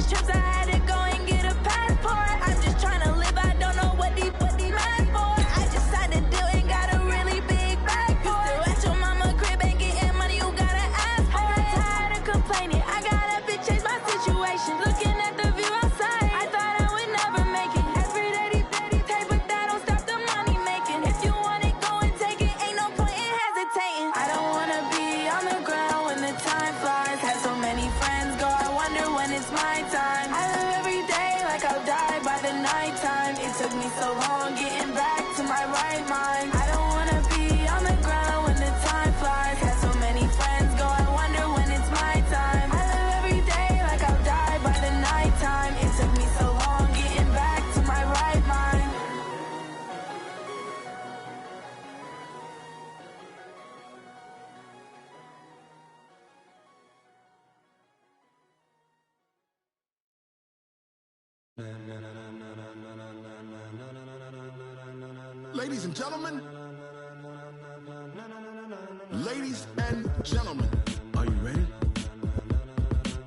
trips, I had to go and get a passport. I'm just trying to live, I don't know what these mad for. I just signed a deal and got a really big bag for it. At your mama crib ain't getting money, you gotta ask for it. I got tired of complaining, I got up and changed my situation. Looking at the view outside, I thought I would never make it. Every day they pay, but that don't stop the money making. If you want it, go and take it, ain't no point in hesitating. I don't wanna be on the ground when the time flies. Had so many friends go, I wonder when it's my time. I live every day like I'll die by the nighttime. It took me so long getting back to my right mind. I don't wanna be on the ground when the time flies. Had so many friends go, I wonder when it's my time. I live every day like I'll die by the nighttime. It took me so long getting back to my right mind. Ladies and gentlemen, ladies and gentlemen, are you ready?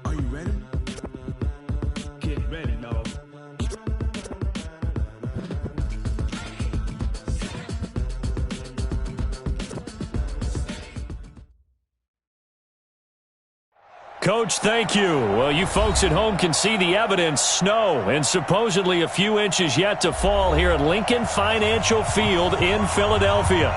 Are you ready? Get ready, dog. Coach, thank you. Well, you folks at home can see the evidence. Snow and supposedly a few inches yet to fall here at Lincoln Financial Field in Philadelphia.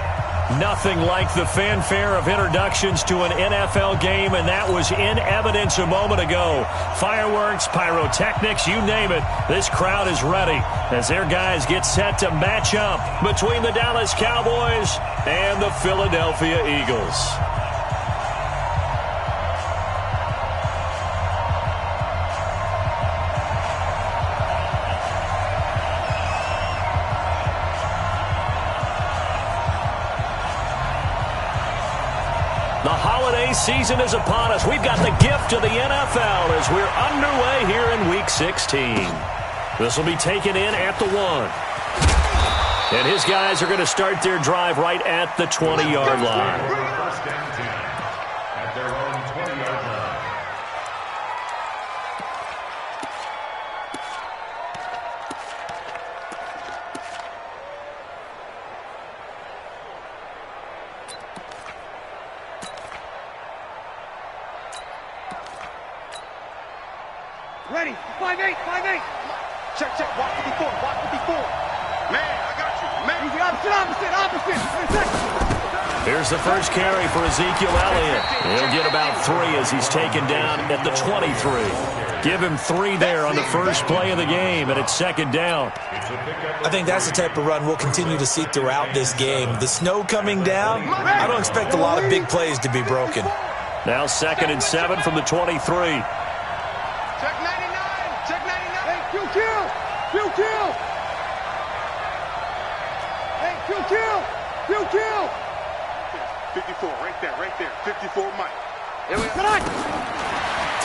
Nothing like the fanfare of introductions to an NFL game, and that was in evidence a moment ago. Fireworks, pyrotechnics, you name it. This crowd is ready as their guys get set to match up between the Dallas Cowboys and the Philadelphia Eagles. The holiday season is upon us. We've got the gift of the NFL as we're underway here in Week 16. This will be taken in at the 1. And his guys are going to start their drive right at the 20-yard line. First and 10 at their own 20-yard line. Ready, 5-8, 5-8. Check, watch for the 4, Man, I got you, man. Easy, opposite. Here's the first carry for Ezekiel Elliott. He'll get about 3 as he's taken down at the 23. Give him 3 there on the first play of the game, and it's second down. I think that's the type of run we'll continue to see throughout this game. The snow coming down, I don't expect a lot of big plays to be broken. Now 2nd and 7 from the 23. Check 99. Hey, kill. Hey, kill. 54, right there. 54, Mike. Here we go.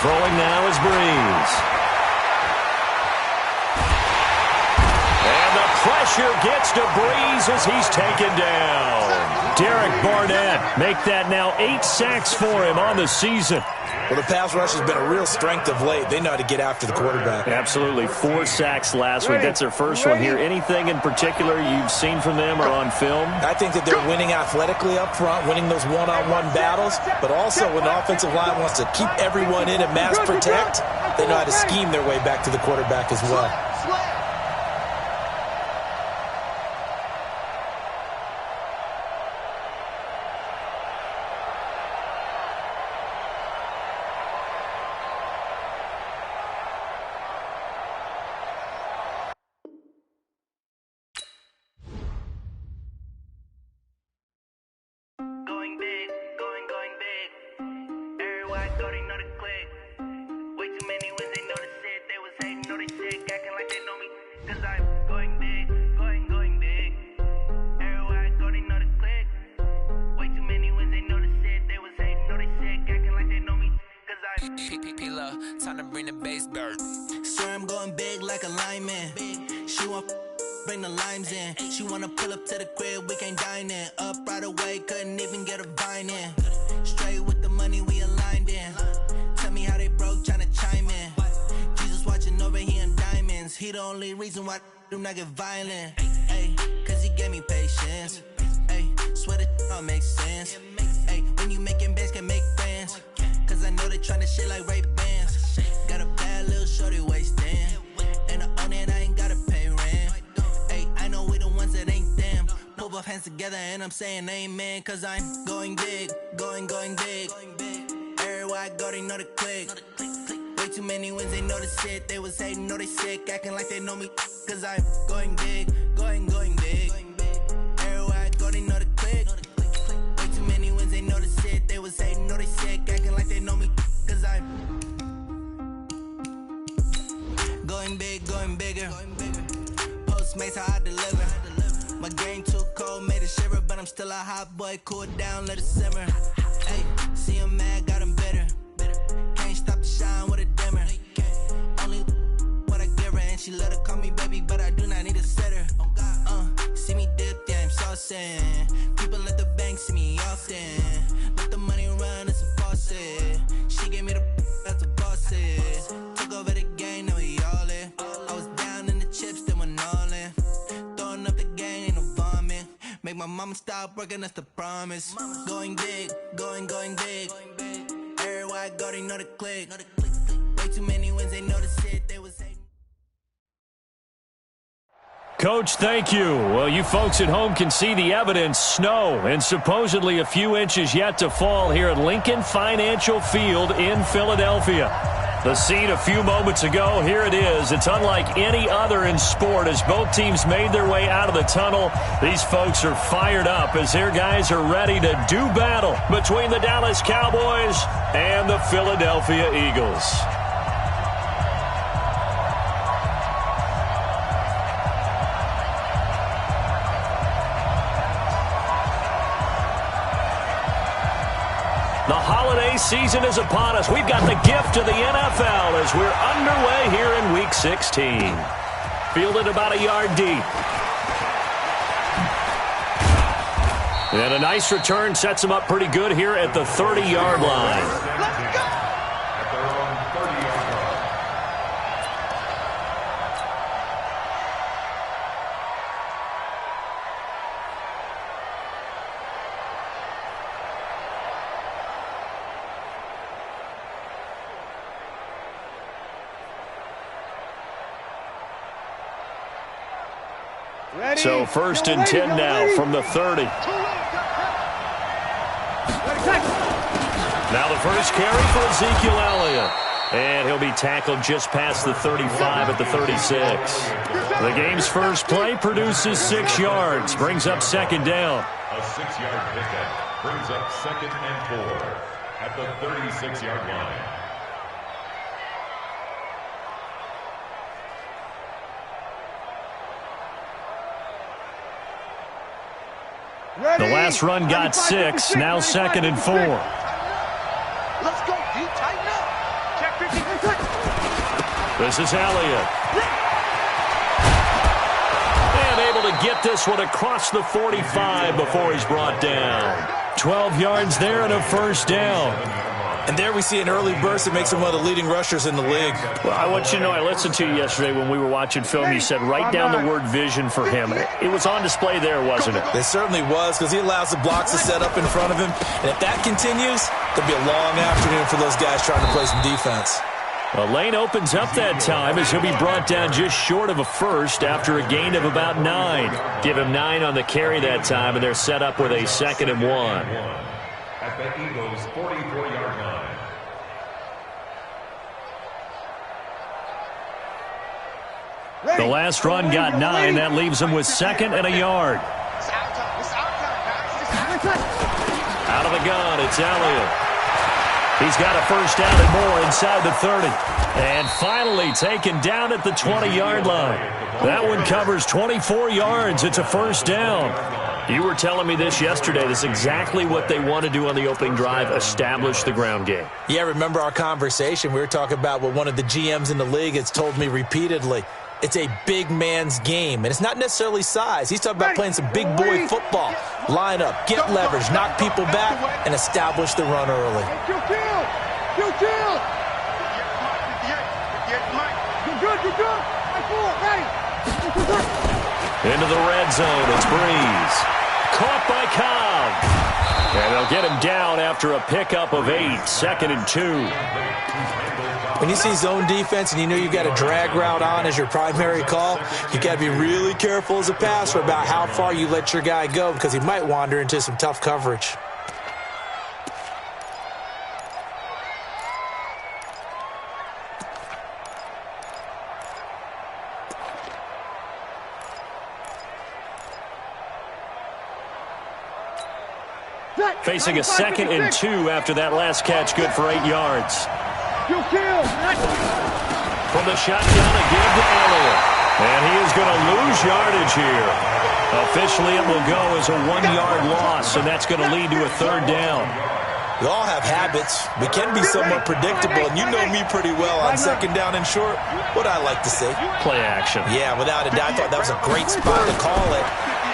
Throwing now is Breeze. And the pressure gets to Breeze as he's taken down. Derek Barnett make that now 8 sacks for him on the season. Well, the pass rush has been a real strength of late. They know how to get after the quarterback. Absolutely. 4 sacks last week. That's their first one here. Anything in particular you've seen from them or on film? I think that they're winning athletically up front, winning those one-on-one battles, but also when the offensive line wants to keep everyone in and mass protect, they know how to scheme their way back to the quarterback as well. Time to bring the bass bird. Swear I'm going big like a lineman. She want bring the limes in. She wanna pull up to the crib, we can't dine in. Up right away, couldn't even get a vine in. Straight with the money we aligned in. Tell me how they broke, tryna chime in. Jesus, why he the only reason why I do not get violent. Ay, cause he gave me patience. Ay, swear that all makes sense. Ay, when you making bands, can make friends. Cause I know they tryna shit like Ray-Bans. Got a bad little shorty wasting. And I own it, I ain't gotta pay rent. Ay, I know we the ones that ain't them. Pull both hands together and I'm saying amen. Cause I'm going big, going big. Everywhere I go, they know the click. Way too many wins, they know the shit. They was hating, know they sick, acting like they know me. Cause I'm going big, going big. Everywhere I go, they know the click. Way too many wins, they know the shit. They was hating, know they sick, acting like they know me. Cause I'm going big, going bigger. Postmates, how I deliver. My game too cold, made it shiver. But I'm still a hot boy, cool it down, let it simmer. Hey, see him mad, got him bitter. Can't stop the shine with a dimmer. Only what I give her, and she let her call me baby, but I do not need a sitter. See me dip, yeah, I'm saucing. People at the bank see me often. Let the money run, it's a faucet. She gave me the that's the bosses. Took over the game, now we all in. I was down in the chips, then went all in. Throwing up the game, ain't no vomit. Make my mama stop working, that's the promise. Going big, going big. Everywhere I go, they know the click. Way too many wins, they know the shit. They was hating. Coach, thank you. Well, you folks at home can see the evidence. Snow and supposedly a few inches yet to fall here at Lincoln Financial Field in Philadelphia. The scene a few moments ago, here it is. It's unlike any other in sport as both teams made their way out of the tunnel. These folks are fired up as their guys are ready to do battle between the Dallas Cowboys and the Philadelphia Eagles. The holiday season is upon us. We've got the gift of the NFL as we're underway here in Week 16. Fielded about a yard deep. And a nice return sets them up pretty good here at the 30-yard line. Let's go! At their own 30-yard line. Ready? So first and 10 now from the 30. Now the first carry for Ezekiel Elliott. And he'll be tackled just past the 35 at the 36. The game's first play produces 6 yards. Brings up second down. A 6-yard pickup brings up 2nd and 4 at the 36-yard line. The last run got 6. Now 2nd and 4. Let's go, D. Tighten up. Check 50. This is Elliott. And able to get this one across the 45 before he's brought down. 12 yards there and a first down. And there we see an early burst that makes him one of the leading rushers in the league. Well, I want you to know, I listened to you yesterday when we were watching film. You said write down the word vision for him. It was on display there, wasn't it? It certainly was, because he allows the blocks to set up in front of him. And if that continues, there'll be a long afternoon for those guys trying to play some defense. The lane opens up that time as he'll be brought down just short of a first after a gain of about 9. Give him 9 on the carry that time, and they're set up with a 2nd and 1. At the Eagles' 44-yard line. The last run got 9. That leaves him with 2nd and a yard. Out of the gun, it's Elliott. He's got a first down and more inside the 30. And finally taken down at the 20-yard line. That one covers 24 yards. It's a first down. You were telling me this yesterday. This is exactly what they want to do on the opening drive, establish the ground game. Yeah, remember our conversation. We were talking about what one of the GMs in the league has told me repeatedly. It's a big man's game, and it's not necessarily size. He's talking about playing some big boy football. Line up, get leverage, knock people back, and establish the run early. You're good. Into the red zone, it's Breeze. Caught by Cobb. And they'll get him down after a pickup of 8, 2nd and 2. When you see zone defense and you know you've got a drag route on as your primary call, you got to be really careful as a passer about how far you let your guy go because he might wander into some tough coverage. Facing a 2nd and 2 after that last catch, good for 8 yards. From the shotgun, a give to Elliott. And he is going to lose yardage here. Officially, it will go as a 1-yard loss, and that's going to lead to a 3rd down. We all have habits. We can be somewhat predictable, and you know me pretty well on 2nd down and short. What I like to say. Play action. Yeah, without a doubt. I thought that was a great spot to call it.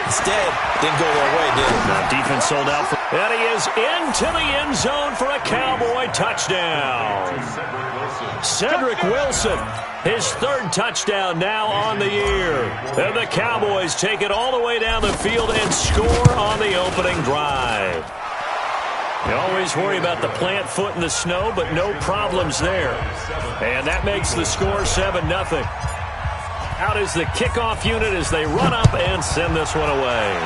Instead, didn't go their way, did it? Now defense sold out. And he is into the end zone for a Cowboy touchdown. Cedric Wilson, his 3rd touchdown now on the year. And the Cowboys take it all the way down the field and score on the opening drive. You always worry about the plant foot in the snow, but no problems there. And that makes the score 7-0. Out is the kickoff unit as they run up and send this one away.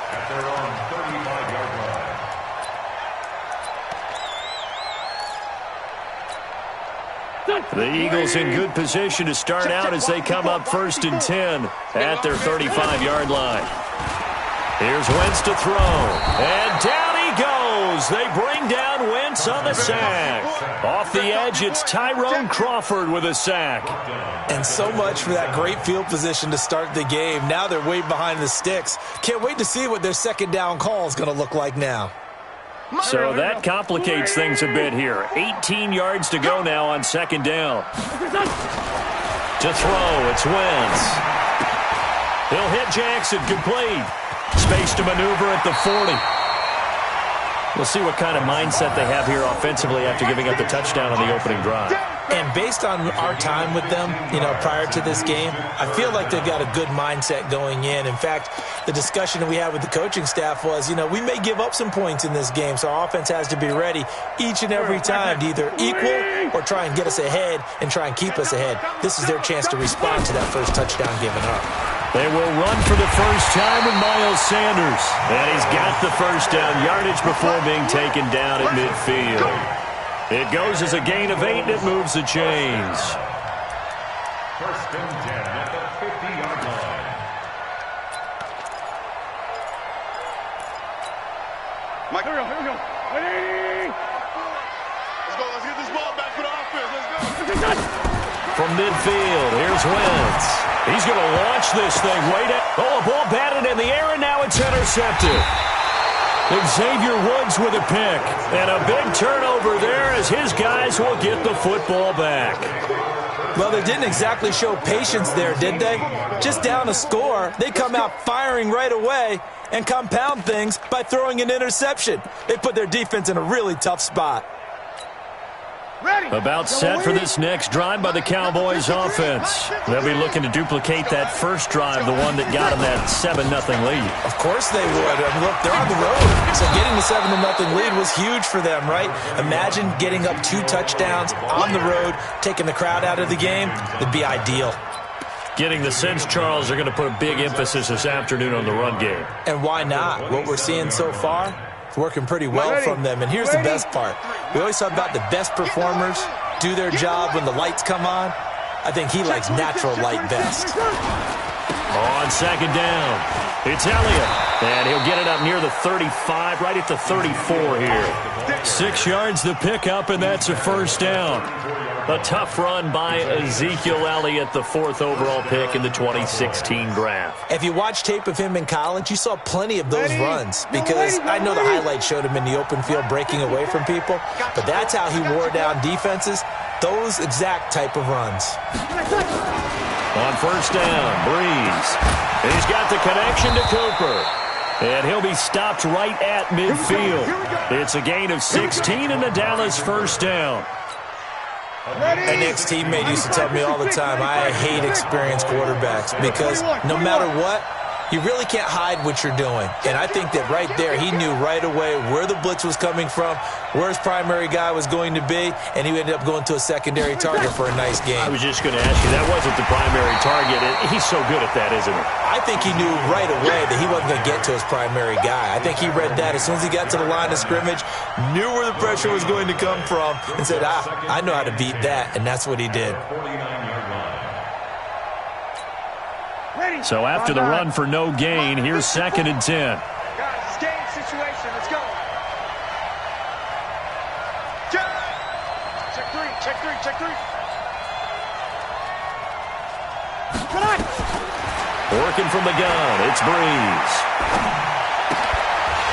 At their own 35-yard line. The Eagles in good position to start out as they come up 1st and 10 at their 35-yard line. Here's Wentz to throw. And down he goes. They bring down Wentz on the sack. Off the edge, it's Tyrone Crawford with a sack. And so much for that great field position to start the game. Now they're way behind the sticks. Can't wait to see what their 2nd down call is going to look like now. So that complicates things a bit here. 18 yards to go now on 2nd down. To throw, it's Wentz. He'll hit Jackson, complete. Space to maneuver at the 40. We'll see what kind of mindset they have here offensively after giving up the touchdown on the opening drive. And based on our time with them, prior to this game, I feel like they've got a good mindset going in. In fact, the discussion that we had with the coaching staff was, we may give up some points in this game, so our offense has to be ready each and every time to either equal or try and get us ahead and try and keep us ahead. This is their chance to respond to that first touchdown given up. They will run for the first time with Miles Sanders. And he's got the first down yardage before being taken down at midfield. It goes as a gain of 8, and it moves the chains. 1st and 10 at the 50-yard line. Mike, here we go. Let's get this ball back for the offense. Let's go. From midfield, here's Wentz. He's going to launch this thing right at... Oh, a ball batted in the air, and now it's intercepted. Xavier Woods with a pick. And a big turnover there as his guys will get the football back. Well, they didn't exactly show patience there, did they? Just down a score, they come out firing right away and compound things by throwing an interception. They put their defense in a really tough spot. About set for this next drive by the Cowboys offense. They'll be looking to duplicate that first drive, the one that got them that 7-0 lead. Of course they would. Look, they're on the road. So getting the 7-0 lead was huge for them, right? Imagine getting up 2 touchdowns on the road, taking the crowd out of the game. It'd be ideal. Getting the sense, Charles, they're going to put a big emphasis this afternoon on the run game. And why not? What we're seeing so far, it's working pretty well from them. And here's the best part. We always talk about the best performers do their job when the lights come on. I think he likes natural light best. On 2nd down, it's Elliott. And he'll get it up near the 35, right at the 34 here. 6 yards the pickup, and that's a first down. A tough run by Ezekiel Elliott, the 4th overall pick in the 2016 draft. If you watch tape of him in college, you saw plenty of those runs because I know the highlights showed him in the open field breaking away from people, but that's how he wore down defenses, those exact type of runs. On first down, Breeze. He's got the connection to Cooper. And he'll be stopped right at midfield. It's a gain of 16 and the Dallas first down. An ex-teammate used to tell me all the time, I hate experienced quarterbacks because no matter what, you really can't hide what you're doing. And I think that right there, he knew right away where the blitz was coming from, where his primary guy was going to be, and he ended up going to a secondary target for a nice game. I was just going to ask you, that wasn't the primary target. He's so good at that, isn't he? I think he knew right away that he wasn't going to get to his primary guy. I think he read that as soon as he got to the line of scrimmage, knew where the pressure was going to come from, and said, I know how to beat that, and that's what he did. So after the run for no gain, here's 2nd and 10. Guys, it's game situation. Let's go. Check three. Check three. Working from the gun, it's Breeze.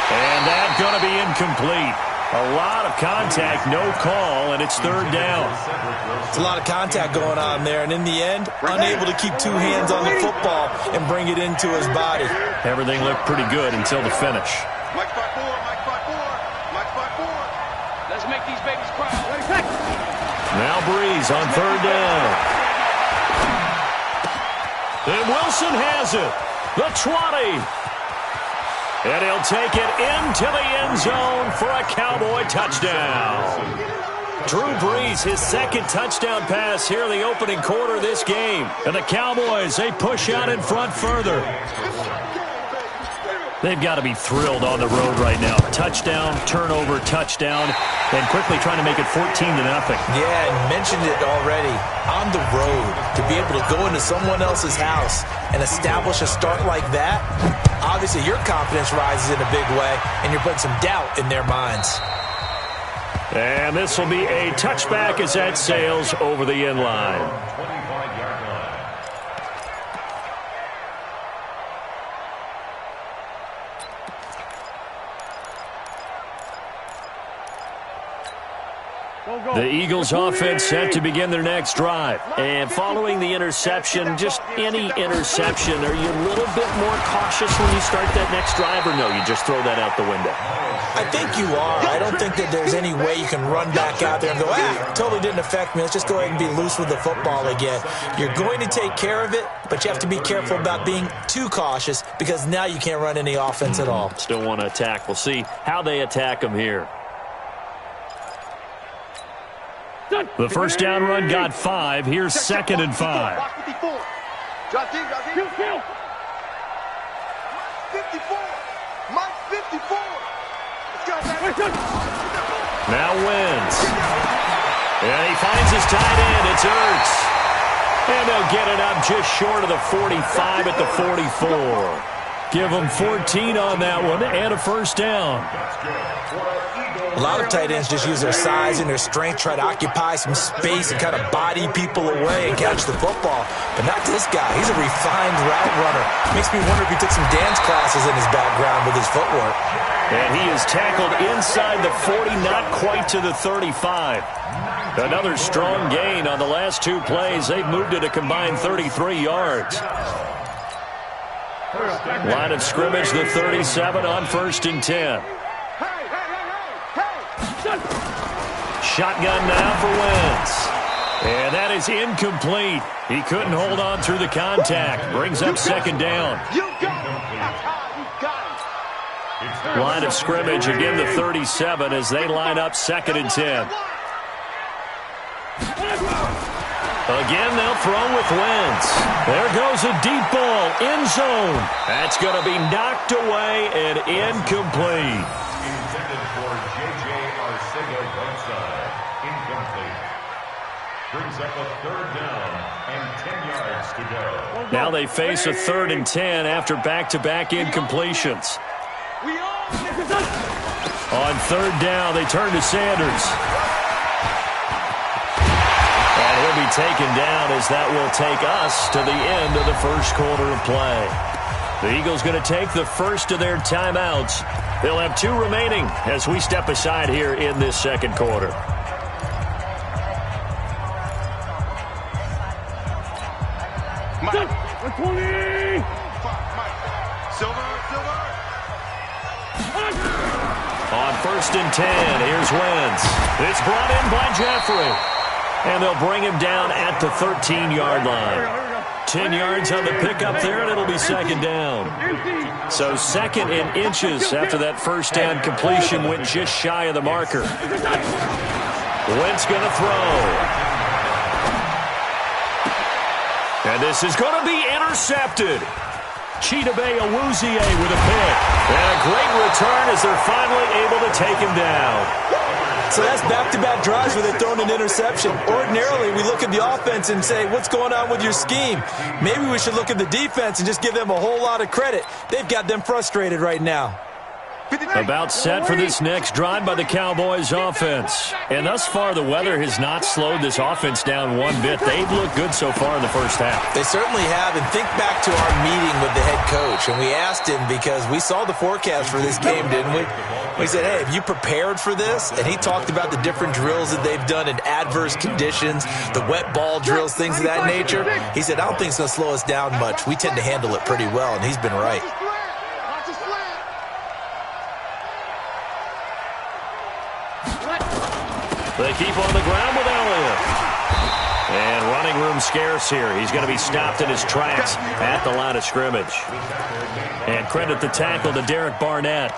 And that's going to be incomplete. A lot of contact, no call, and it's 3rd down. It's a lot of contact going on there, and in the end, unable to keep 2 hands on the football and bring it into his body. Everything looked pretty good until the finish. Mike 5-4. Let's make these babies cry. Now Breeze on 3rd down. And Wilson has it. The 20. And he'll take it into the end zone for a Cowboy touchdown. Drew Brees, his 2nd touchdown pass here in the opening quarter of this game. And the Cowboys, they push out in front further. They've got to be thrilled on the road right now. Touchdown, turnover, touchdown, and quickly trying to make it 14-0. Yeah, and mentioned it already. On the road, to be able to go into someone else's house and establish a start like that, obviously your confidence rises in a big way, and you're putting some doubt in their minds. And this will be a touchback as that sails over the end line. The Eagles offense set to begin their next drive. And following the interception, just any interception, are you a little bit more cautious when you start that next drive, or no, you just throw that out the window? I think you are. I don't think that there's any way you can run back out there and go, totally didn't affect me. Let's just go ahead and be loose with the football again. You're going to take care of it, but you have to be careful about being too cautious because now you can't run any offense at all. Still want to attack. We'll see how they attack them here. The first down run got 5. Here's 2nd and 5. Watch 54. Drop deep. 54. Mike 54. Let's go, man. Now wins. And he finds his tight end. It's Ertz. And they'll get it up just short of the 45 at the 44. Give them 14 on that one and a first down. A lot of tight ends just use their size and their strength, try to occupy some space and kind of body people away and catch the football. But not this guy. He's a refined route runner. Makes me wonder if he took some dance classes in his background with his footwork. And he is tackled inside the 40, not quite to the 35. Another strong gain on the last 2 plays. They've moved it a combined 33 yards. Line of scrimmage, the 37 on 1st and 10. Shotgun now for Wentz. And that is incomplete. He couldn't hold on through the contact. Brings up 2nd down. Line of scrimmage, again the 37 as they line up 2nd and 10. Again, they'll throw with Wentz. There goes a deep ball, end zone. That's going to be knocked away and incomplete. Intended for J.J. Arcega-Whiteside. Incomplete. Brings up a 3rd down and 10 yards to go. Now they face a 3rd and 10 after back-to-back incompletions. On 3rd down, they turn to Sanders. And he'll be taken down as that will take us to the end of the first quarter of play. The Eagles going to take the first of their timeouts. They'll have 2 remaining as we step aside here in this 2nd quarter. Mike. 20. Silver. 1st and 10. Here's Wentz. It's brought in by Jeffrey. And they'll bring him down at the 13-yard line. 10 yards on the pickup there, and it'll be 2nd down. So 2nd in inches after that first down completion went just shy of the marker. Wentz going to throw. And this is going to be intercepted. Chidobe Awuzie with a pick. And a great return as they're finally able to take him down. So that's back-to-back drives where they're throwing an interception. Ordinarily, we look at the offense and say, what's going on with your scheme? Maybe we should look at the defense and just give them a whole lot of credit. They've got them frustrated right now. About set for this next drive by the Cowboys offense. And thus far, the weather has not slowed this offense down one bit. They've looked good so far in the first half. They certainly have. And think back to our meeting with the head coach. And we asked him, because we saw the forecast for this game, didn't we? We said, hey, have you prepared for this? And he talked about the different drills that they've done in adverse conditions, the wet ball drills, things of that nature. He said, I don't think it's going to slow us down much. We tend to handle it pretty well, and he's been right. They keep on the ground with Elliott. And running room scarce here. He's going to be stopped in his tracks at the line of scrimmage. And credit the tackle to Derek Barnett.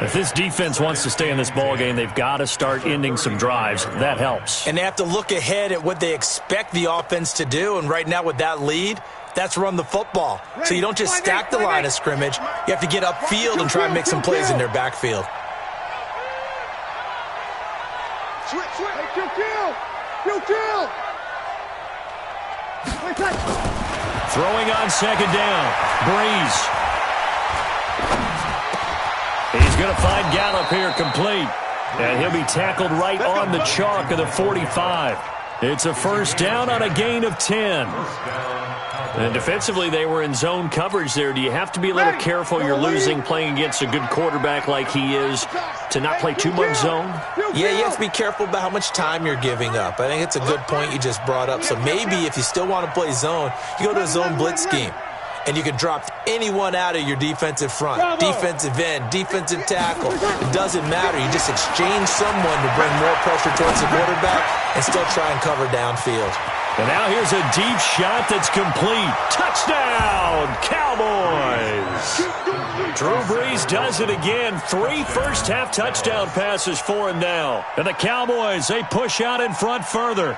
If this defense wants to stay in this ballgame, they've got to start ending some drives. That helps. And they have to look ahead at what they expect the offense to do. And right now with that lead, that's run the football. So you don't just stack the line of scrimmage. You have to get upfield and try and make some plays in their backfield. Throwing on 2nd down. Breeze. He's going to find Gallup here complete. And he'll be tackled right on the chalk of the 45. It's a 1st down on a gain of 10. And defensively, they were in zone coverage there. Do you have to be a little careful? You're losing playing against a good quarterback like he is to not play too much zone? Yeah, you have to be careful about how much time you're giving up. I think it's a good point you just brought up. So maybe if you still want to play zone, you go to a zone blitz scheme. And you can drop anyone out of your defensive front, defensive end, defensive tackle. It doesn't matter. You just exchange someone to bring more pressure towards the quarterback and still try and cover downfield. And now here's a deep shot that's complete. Touchdown, Cowboys! Drew Brees does it again. 3 first-half touchdown passes for him now. And the Cowboys, they push out in front further.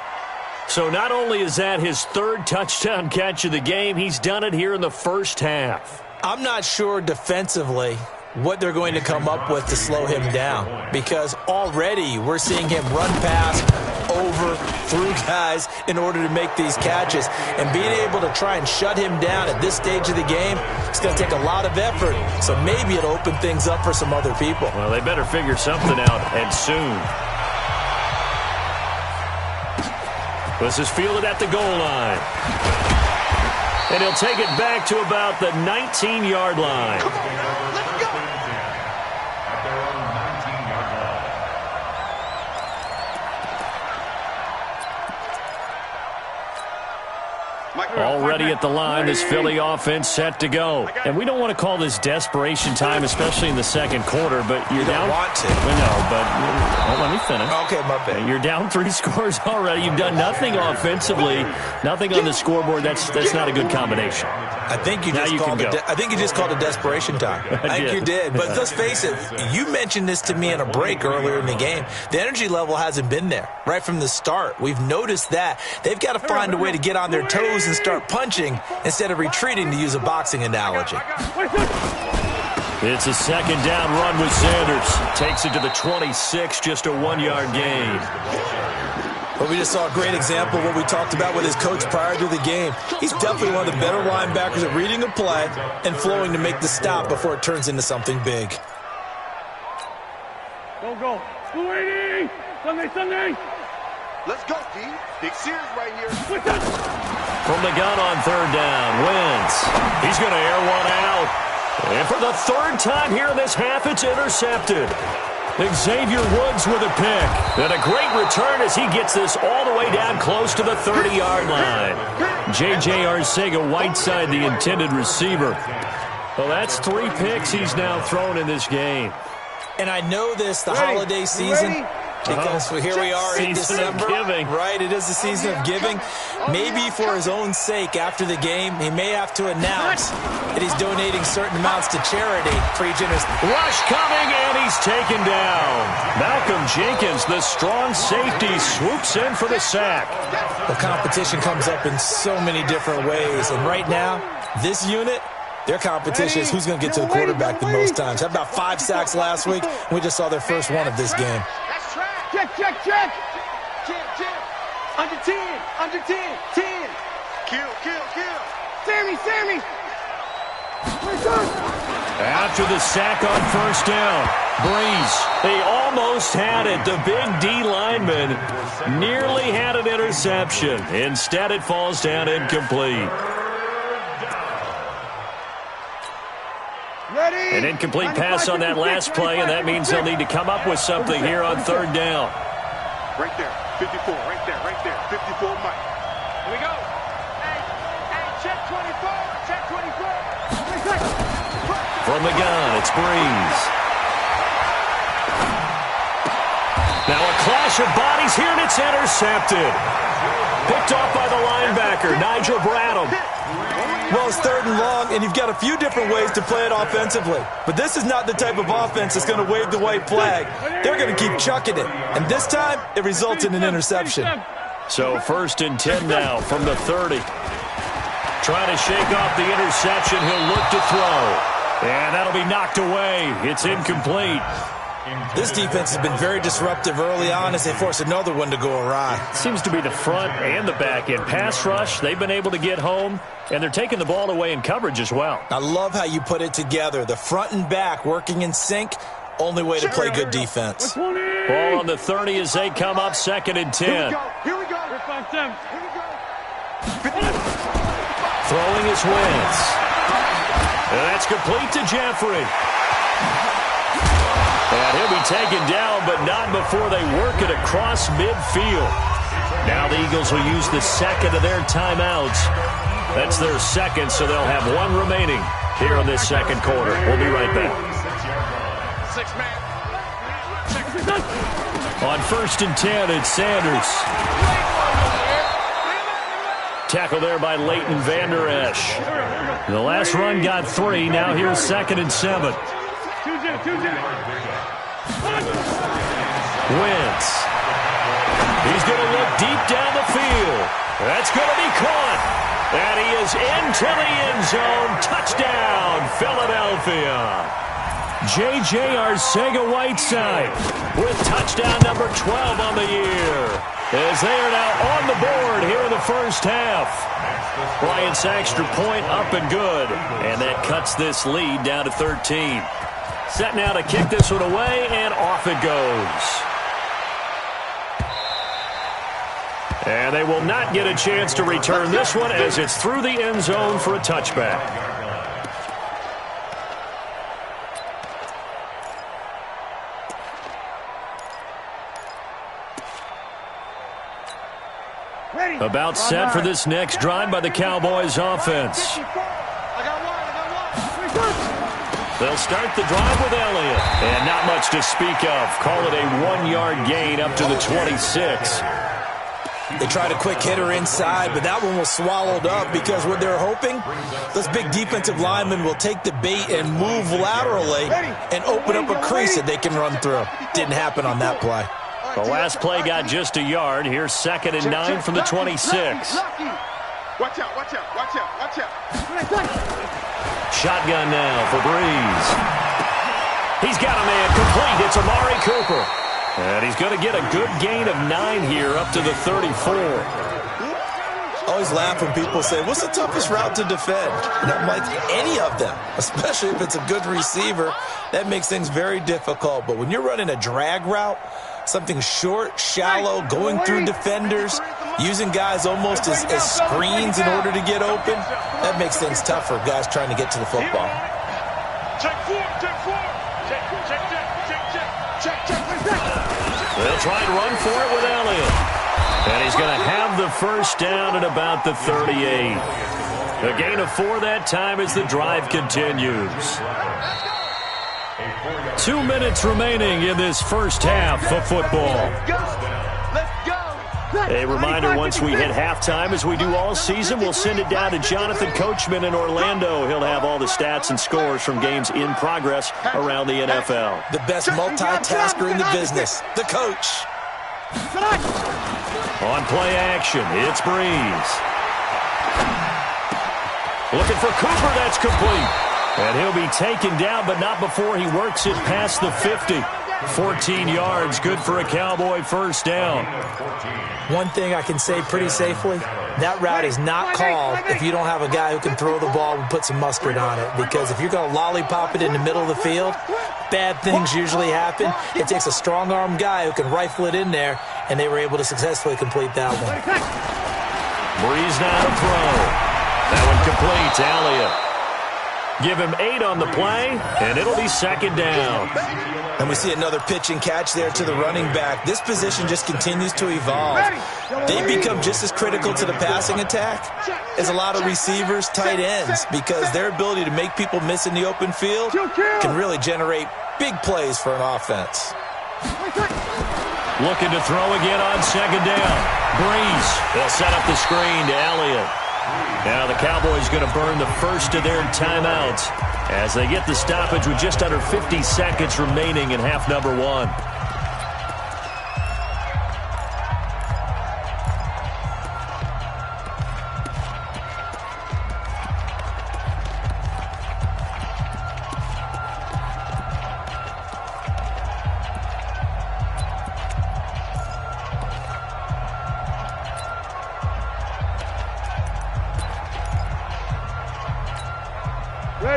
So not only is that his 3rd touchdown catch of the game, he's done it here in the first half. I'm not sure defensively what they're going to come up with to slow him down, because already we're seeing him run past, over, through guys in order to make these catches. And being able to try and shut him down at this stage of the game, it's going to take a lot of effort. So maybe it'll open things up for some other people. Well, they better figure something out, and soon. This is fielded at the goal line. And he'll take it back to about the 19-yard line. Come on, let's go. At their own 19-yard line. Already at the line, this Philly offense set to go. And we don't want to call this desperation time, especially in the 2nd quarter, but you're down. You don't want to. No, but let me finish. Okay, my bad. You're down 3 scores already. You've done nothing offensively, nothing on the scoreboard. That's not a good combination. I think you just called it desperation time. I think you did. But let's face it, you mentioned this to me in a break earlier in the game. The energy level hasn't been there right from the start. We've noticed that. They've got to find a way to get on their toes and start punching instead of retreating, to use a boxing analogy. It's a 2nd down run with Sanders. Takes it to the 26, just a 1-yard gain. But we just saw a great example of what we talked about with his coach prior to the game. He's definitely one of the better linebackers at reading a play and flowing to make the stop before it turns into something big. Go. 280. Sunday. Let's go, D. Big Sears right here. From the gun on 3rd down, Wentz. He's going to air one out. And for the 3rd time here in this half, it's intercepted. Xavier Woods with a pick. And a great return as he gets this all the way down close to the 30-yard line. J.J. Arcega-Whiteside, the intended receiver. Well, that's 3 picks he's now thrown in this game. And I know this, the holiday season, because here we are in December, right? It is the season of giving. Maybe for his own sake, after the game, he may have to announce that he's donating certain amounts to charity for each interception. Rush coming, and he's taken down. Malcolm Jenkins, the strong safety, swoops in for the sack. The competition comes up in so many different ways, and right now, this unit, their competition is who's going to get to the quarterback the most times. Had about 5 sacks last week, and we just saw their first one of this game. Check. Under 10. 10. Kill. Sammy. After the sack on first down, Breeze, they almost had it. The big D lineman nearly had an interception. Instead, it falls down incomplete. An incomplete pass on that last play, and that means they'll need to come up with something here on third down. Right there, 54, right there, 54, Mike. Here we go. Hey, check 24. From the gun, it's Breeze. Now a clash of bodies here, and it's intercepted. Picked off by the linebacker, Nigel Bradham. Well, it's third and long, and you've got a few different ways to play it offensively. But this is not the type of offense that's going to wave the white flag. They're going to keep chucking it. And this time, it results in an interception. So first and 10 now from the 30. Trying to shake off the interception. He'll look to throw. And that'll be knocked away. It's incomplete. This defense has been very disruptive early on as they force another one to go awry. Seems to be the front and the back end. Pass rush, they've been able to get home, and they're taking the ball away in coverage as well. I love how you put it together. The front and back working in sync, only way to play good defense. Ball on the 30 as they come up, second and 10. Here we go. Throwing his Wentz. And that's complete to Jeffrey. And he'll be taken down, but not before they work it across midfield. Now the Eagles will use the second of their timeouts. That's their second, so they'll have one remaining here in this second quarter. We'll be right back. 6 man. On first and 10, it's Sanders. Tackle there by Leighton Vander Esch. The last run got 3. Now here's second and 7. Wentz. He's going to look deep down the field. That's going to be caught. And he is into the end zone. Touchdown, Philadelphia. J.J. Arcega-Whiteside with touchdown number 12 on the year. As they are now on the board here in the first half. Bryant's extra point up and good. And that cuts this lead down to 13. Set now to kick this one away, and off it goes. And they will not get a chance to return this one as it's through the end zone for a touchback. About set for this next drive by the Cowboys offense. They'll start the drive with Elliott. And not much to speak of. Call it a 1-yard gain up to the 26. They tried a quick hitter inside, but that one was swallowed up because what they're hoping, those big defensive linemen will take the bait and move laterally and open up a crease that they can run through. Didn't happen on that play. The last play got just a yard. Here's second and 9 from the 26. Watch out. Shotgun now for Breeze. He's got a man complete. It's Amari Cooper. And he's going to get a good gain of 9 here up to the 34. Always laugh when people say, what's the toughest route to defend? And I'm like, any of them, especially if it's a good receiver. That makes things very difficult. But when you're running a drag route, something short, shallow, going through defenders, using guys almost as screens in order to get open, that makes things tough for guys trying to get to the football. They'll try and run for it with Elliott. And he's going to have the first down at about the 38. A gain of 4 that time as the drive continues. 2 minutes remaining in this first half of football. A reminder, once we hit halftime, as we do all season, we'll send it down to Jonathan Coachman in Orlando. He'll have all the stats and scores from games in progress around the NFL. The best multitasker in the business, the coach. On play action, it's Breeze. Looking for Cooper, that's complete. And he'll be taken down, but not before he works it past the 50. 14 yards, good for a Cowboy first down. One thing I can say pretty safely, that route is not called if you don't have a guy who can throw the ball and put some mustard on it. Because if you're going to lollipop it in the middle of the field, bad things usually happen. It takes a strong-arm guy who can rifle it in there, and they were able to successfully complete that one. Breeze now to throw. That one complete to Elliott. Give him 8 on the play, and it'll be second down. And we see another pitch and catch there to the running back. This position just continues to evolve. They become just as critical to the passing attack as a lot of receivers, tight ends, because their ability to make people miss in the open field can really generate big plays for an offense. Looking to throw again on second down. Breeze will set up the screen to Elliott. Now the Cowboys going to burn the first of their timeouts as they get the stoppage with just under 50 seconds remaining in half number 1.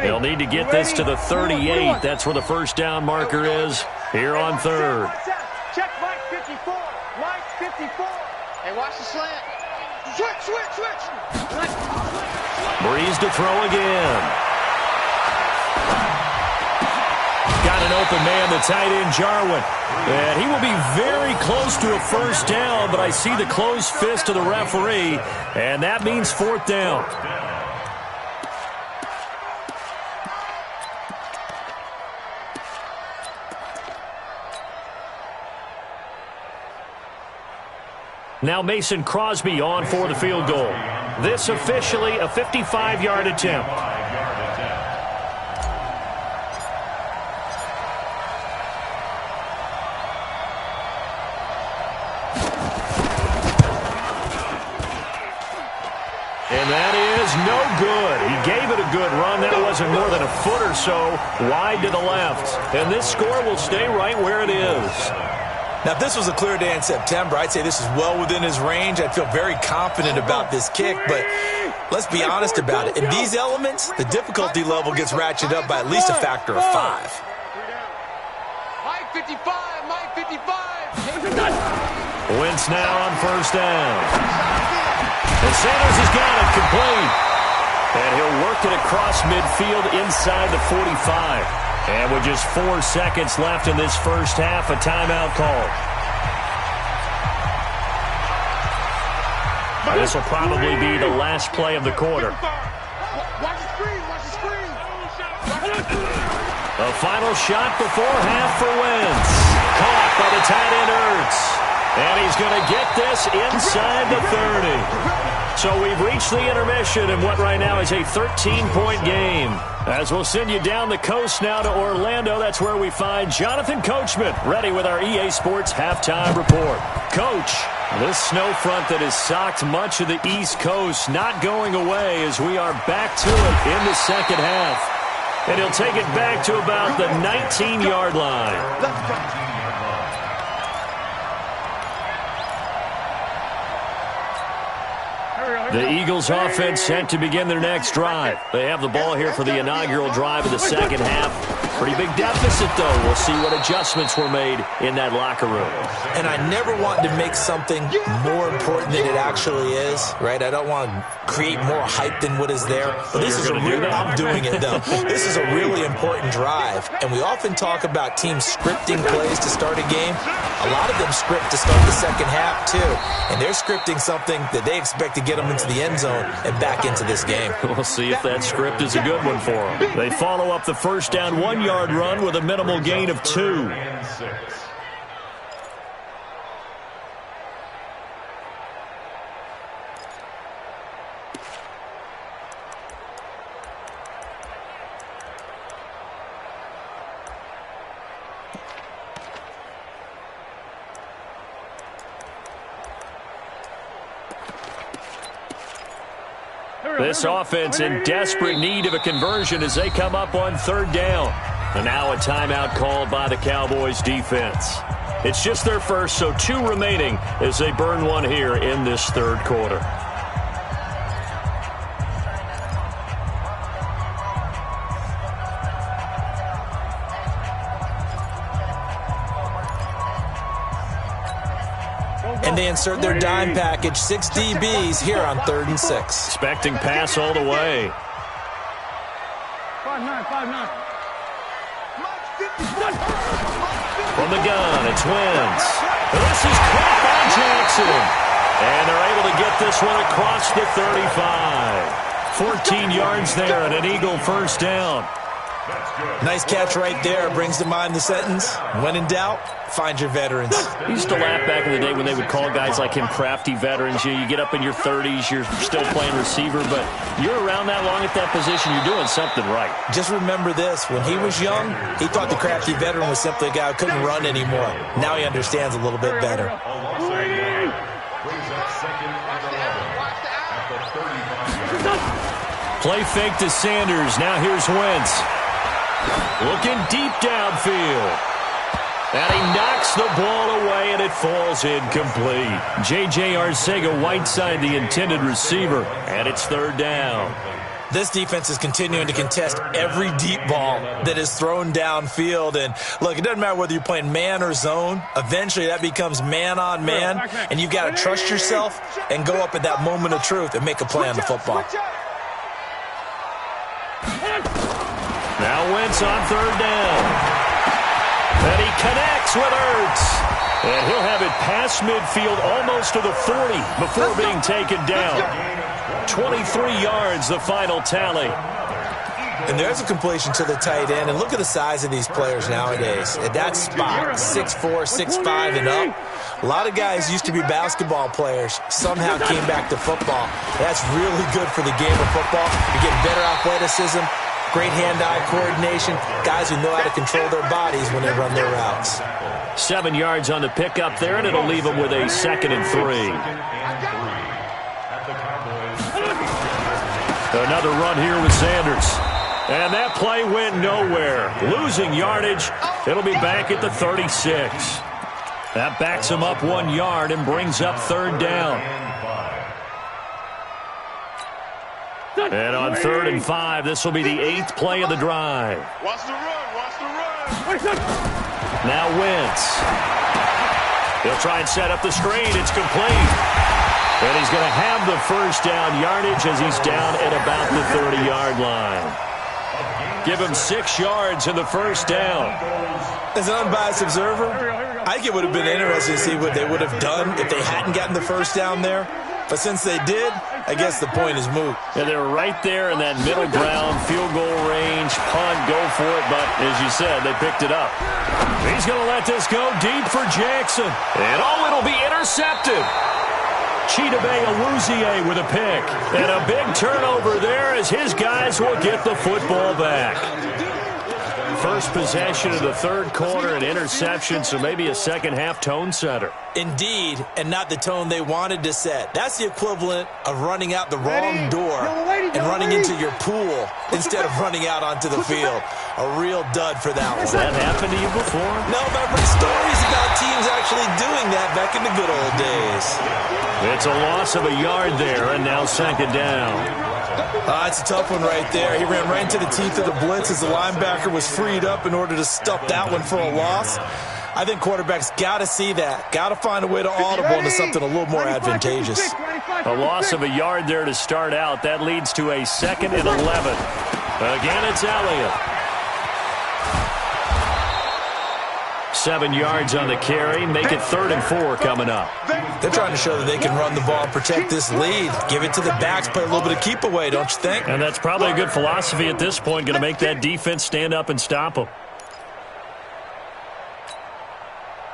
They'll need to get this to the 38. That's where the first down marker is here on third. Check Mike 54. Mike 54. Hey, watch the slant. Switch. Breeze to throw again. Got an open man, the tight end, Jarwin. And he will be very close to a first down, but I see the closed fist of the referee, and that means fourth down. Now Mason Crosby on for the field goal. This officially a 55-yard attempt. And that is no good. He gave it a good run. That wasn't more than a foot or so wide to the left. And this score will stay right where it is. Now, if this was a clear day in September, I'd say this is well within his range. I'd feel very confident about this kick, but let's be honest about it. In these elements, the difficulty level gets ratcheted up by at least a factor of 5. Mike 55. Wentz now on first down. And Sanders has got it complete. And he'll work it across midfield inside the 45. And with just 4 seconds left in this first half, a timeout call. This will probably be the last play of the quarter. Watch the screen. A final shot before half for Wentz. Caught by the tight end Ertz. And he's going to get this inside the 30. So we've reached the intermission in what right now is a 13-point game. As we'll send you down the coast now to Orlando, that's where we find Jonathan Coachman ready with our EA Sports halftime report. Coach, this snow front that has socked much of the East Coast not going away as we are back to it in the second half. And he'll take it back to about the 19-yard line. The Eagles offense set to begin their next drive. They have the ball here for the inaugural drive of the second half. Pretty big deficit, though. We'll see what adjustments were made in that locker room. And I never want to make something more important than it actually is, right? I don't want to create more hype than what is there. But this is I'm doing it, though. This is a really important drive. And we often talk about teams scripting plays to start a game. A lot of them script to start the second half, too. And they're scripting something that they expect to get them into the end zone and back into this game. We'll see if that script is a good one for them. They follow up the first down 1 10-yard run with a minimal gain of 2. This offense in desperate need of a conversion as they come up on 3rd down. And now a timeout called by the Cowboys defense. It's just their first, so 2 remaining as they burn one here in this 3rd quarter. And they insert their dime package, 6 DBs here on 3rd and 6. Expecting pass all the way. 5-9, 5-9. From the gun, it's Wentz. This is caught by Jackson. And they're able to get this one across the 35. 14 yards there and an Eagle first down. Nice catch right there. Brings to mind the sentence, when in doubt, find your veterans. I used to laugh back in the day when they would call guys like him crafty veterans. You get up in your 30s, you're still playing receiver, but you're around that long at that position, you're doing something right. Just remember this. When he was young, he thought the crafty veteran was simply a guy who couldn't run anymore. Now he understands a little bit better. Play fake to Sanders. Now here's Wentz. Looking deep downfield. And he knocks the ball away, and it falls incomplete. J.J. Arcega-Whiteside, the intended receiver, and it's 3rd down. This defense is continuing to contest every deep ball that is thrown downfield. And, look, it doesn't matter whether you're playing man or zone. Eventually, that becomes man-on-man, and you've got to trust yourself and go up at that moment of truth and make a play on the football. Now Wentz on 3rd down. And he connects with Ertz. And he'll have it past midfield almost to the 40 before being taken down. 23 yards, the final tally. And there's a completion to the tight end. And look at the size of these players nowadays. At that spot, 6'4", 6'5", and up. A lot of guys used to be basketball players. Somehow came back to football. That's really good for the game of football. You're getting better athleticism, great hand-eye coordination, guys who know how to control their bodies when they run their routes. 7 yards on the pickup there, and it'll leave them with a 2nd and 3. Another run here with Sanders. And that play went nowhere. Losing yardage. It'll be back at the 36. That backs him up 1 yard and brings up 3rd down. And on 3rd and 5, this will be the 8th play of the drive. Watch the run, watch the run. Now Wentz. He'll try and set up the screen. It's complete. And he's going to have the first down yardage as he's down at about the 30-yard line. Give him 6 yards in the first down. As an unbiased observer, I think it would have been interesting to see what they would have done if they hadn't gotten the first down there. But since they did, I guess the point is moot. Yeah, they were right there in that middle ground, field goal range, punt, go for it. But as you said, they picked it up. He's going to let this go deep for Jackson. And it'll be intercepted. Chidobe Awuzie with a pick. And a big turnover there as his guys will get the football back. First possession of the 3rd quarter, an interception, so maybe a second-half tone setter. Indeed, and not the tone they wanted to set. That's the equivalent of running out the wrong door and running into your pool instead of running out onto the field. A real dud for that one. Has that happened to you before? No, but I've heard stories about teams actually doing that back in the good old days. It's a loss of a yard there, and now 2nd down. It's a tough one right there. He ran right into the teeth of the blitz as the linebacker was freed up in order to stuff that one for a loss. I think quarterbacks got to see that. Got to find a way to audible into something a little more advantageous. A loss of a yard there to start out. That leads to a 2nd and 11. Again, it's Elliott. 7 yards on the carry. Make it 3rd and 4 coming up. They're trying to show that they can run the ball and protect this lead. Give it to the backs, play a little bit of keep away, don't you think? And that's probably a good philosophy at this point, going to make that defense stand up and stop them.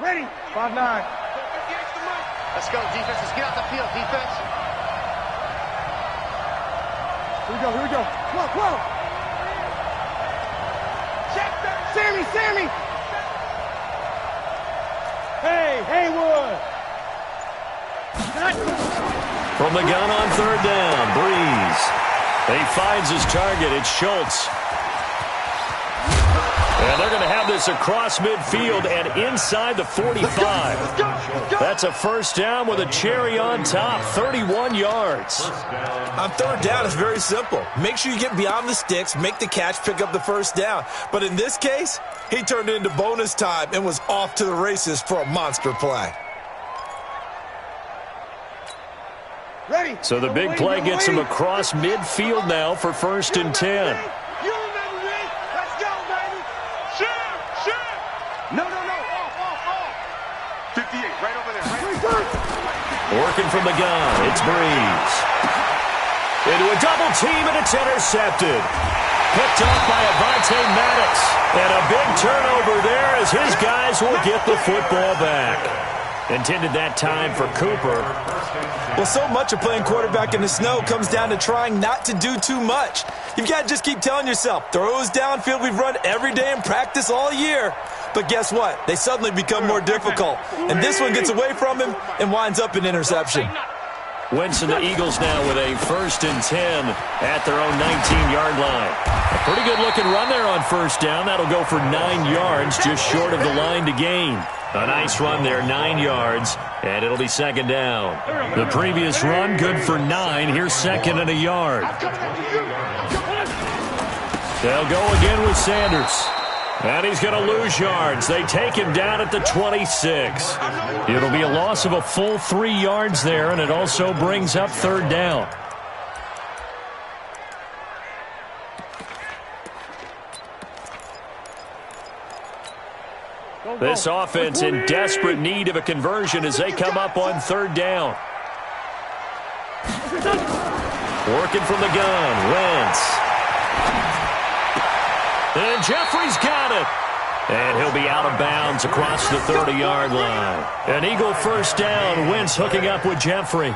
Ready. 5-9. Let's go, defense. Let's get out the field, defense. Here we go, here we go. Come on, come on. Sammy! Hey, Haywood! From the gun on 3rd down, Breeze. He finds his target. It's Schultz. And they're going to have this across midfield and inside the 45. That's a 1st down with a cherry on top, 31 yards. On 3rd down, it's very simple. Make sure you get beyond the sticks, make the catch, pick up the 1st down. But in this case, he turned it into bonus time and was off to the races for a monster play. Ready. So the big play gets him across midfield now for 1st and 10. No. Off. 58, right over there. Working from the gun, it's Breeze. Into a double team, and it's intercepted. Picked off by Avonte Maddox. And a big turnover there as his guys will get the football back. Intended that time for Cooper. Well, so much of playing quarterback in the snow comes down to trying not to do too much. You've got to just keep telling yourself, throws downfield we've run every day in practice all year. But guess what? They suddenly become more difficult. And this one gets away from him and winds up an interception. Wentz and the Eagles now with a 1st and 10 at their own 19-yard line. A pretty good-looking run there on 1st down. That'll go for 9 yards, just short of the line to gain. A nice run there, 9 yards, and it'll be 2nd down. The previous run, good for 9. Here's 2nd and a yard. They'll go again with Sanders. And he's going to lose yards. They take him down at the 26. It'll be a loss of a full 3 yards there, and it also brings up 3rd down. This offense in desperate need of a conversion as they come up on 3rd down. Working from the gun, Wentz. And Jeffrey's got it. And he'll be out of bounds across the 30-yard line. An Eagle 1st down. Wentz hooking up with Jeffrey.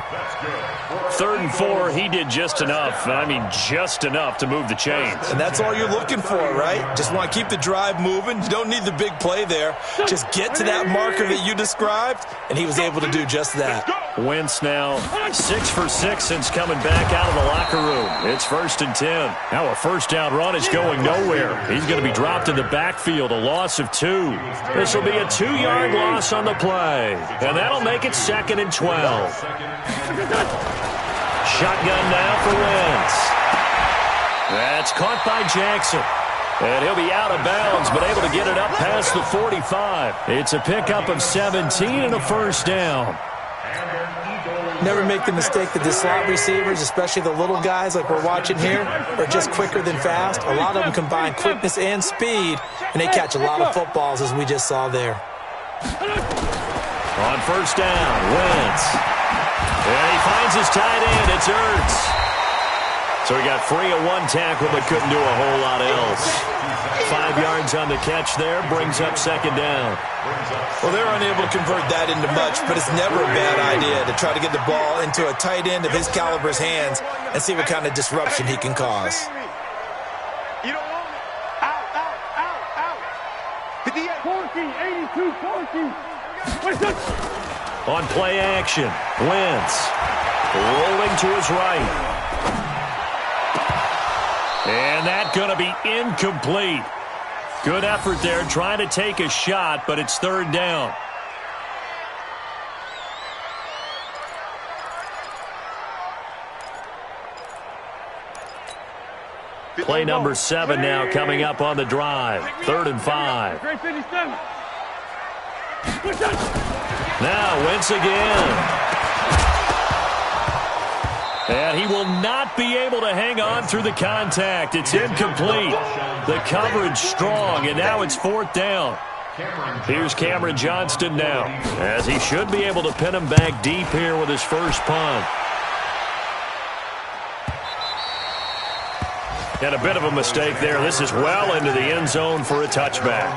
3rd and 4, he did just enough. I mean, just enough to move the chains. And that's all you're looking for, right? Just want to keep the drive moving. You don't need the big play there. Just get to that marker that you described, and he was able to do just that. Wentz now 6 for 6 since coming back out of the locker room. It's 1st and 10. Now a 1st down run is going nowhere. He's going to be dropped in the backfield, a loss of 2. This will be a 2-yard loss on the play, and that'll make it 2nd and 12. Shotgun now for Wentz. That's caught by Jackson. And he'll be out of bounds, but able to get it up past the 45. It's a pickup of 17 and a 1st down. Never make the mistake that the slot receivers, especially the little guys like we're watching here, are just quicker than fast. A lot of them combine quickness and speed, and they catch a lot of footballs, as we just saw there. On 1st down, Wentz. And he finds his tight end. It's Ertz. So he got free of 1 tackle, but couldn't do a whole lot else. 5 yards on the catch there, brings up 2nd down. Well, they're unable to convert that into much, but it's never a bad idea to try to get the ball into a tight end of his caliber's hands and see what kind of disruption he can cause. You don't want it. Out. 58. 14, 82, 14. On play action, Wentz rolling to his right. And that's going to be incomplete. Good effort there, trying to take a shot, but it's 3rd down. Play number 7 now coming up on the drive. 3rd and 5. Now Wentz again. And he will not be able to hang on through the contact. It's incomplete. The coverage strong, and now it's 4th down. Here's Cameron Johnston now, as he should be able to pin him back deep here with his first punt. And a bit of a mistake there. This is well into the end zone for a touchback.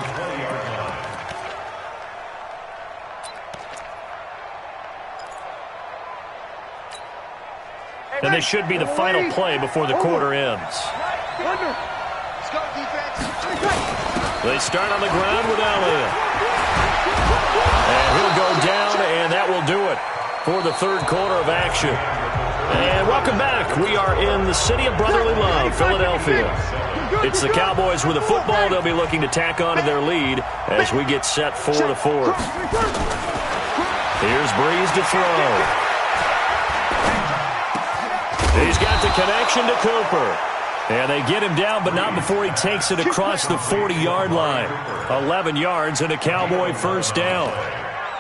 And this should be the final play before the quarter ends. They start on the ground with Elliott. And he'll go down, and that will do it for the third quarter of action. And welcome back. We are in the city of brotherly love, Philadelphia. It's the Cowboys with the football. They'll be looking to tack on to their lead as we get set for the fourth. Here's Breeze to throw. He's got the connection to Cooper. And they get him down, but not before he takes it across the 40-yard line. 11 yards and a Cowboy first down.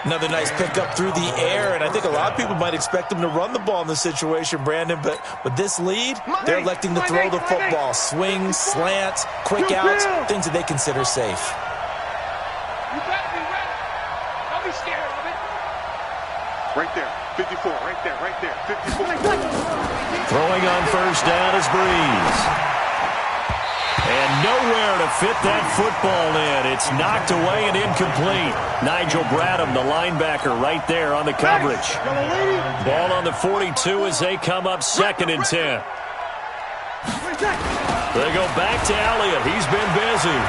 Another nice pickup through the air, and I think a lot of people might expect him to run the ball in this situation, Brandon, but with this lead, they're electing to throw the football. Swings, slants, quick outs, things that they consider safe. You better be ready. Don't be scared of it. Right there, 54, right there, 54. Throwing on first down is Breeze. And nowhere to fit that football in. It's knocked away and incomplete. Nigel Bradham, the linebacker, right there on the coverage. Ball on the 42 as they come up 2nd and 10. They go back to Elliott. He's been busy.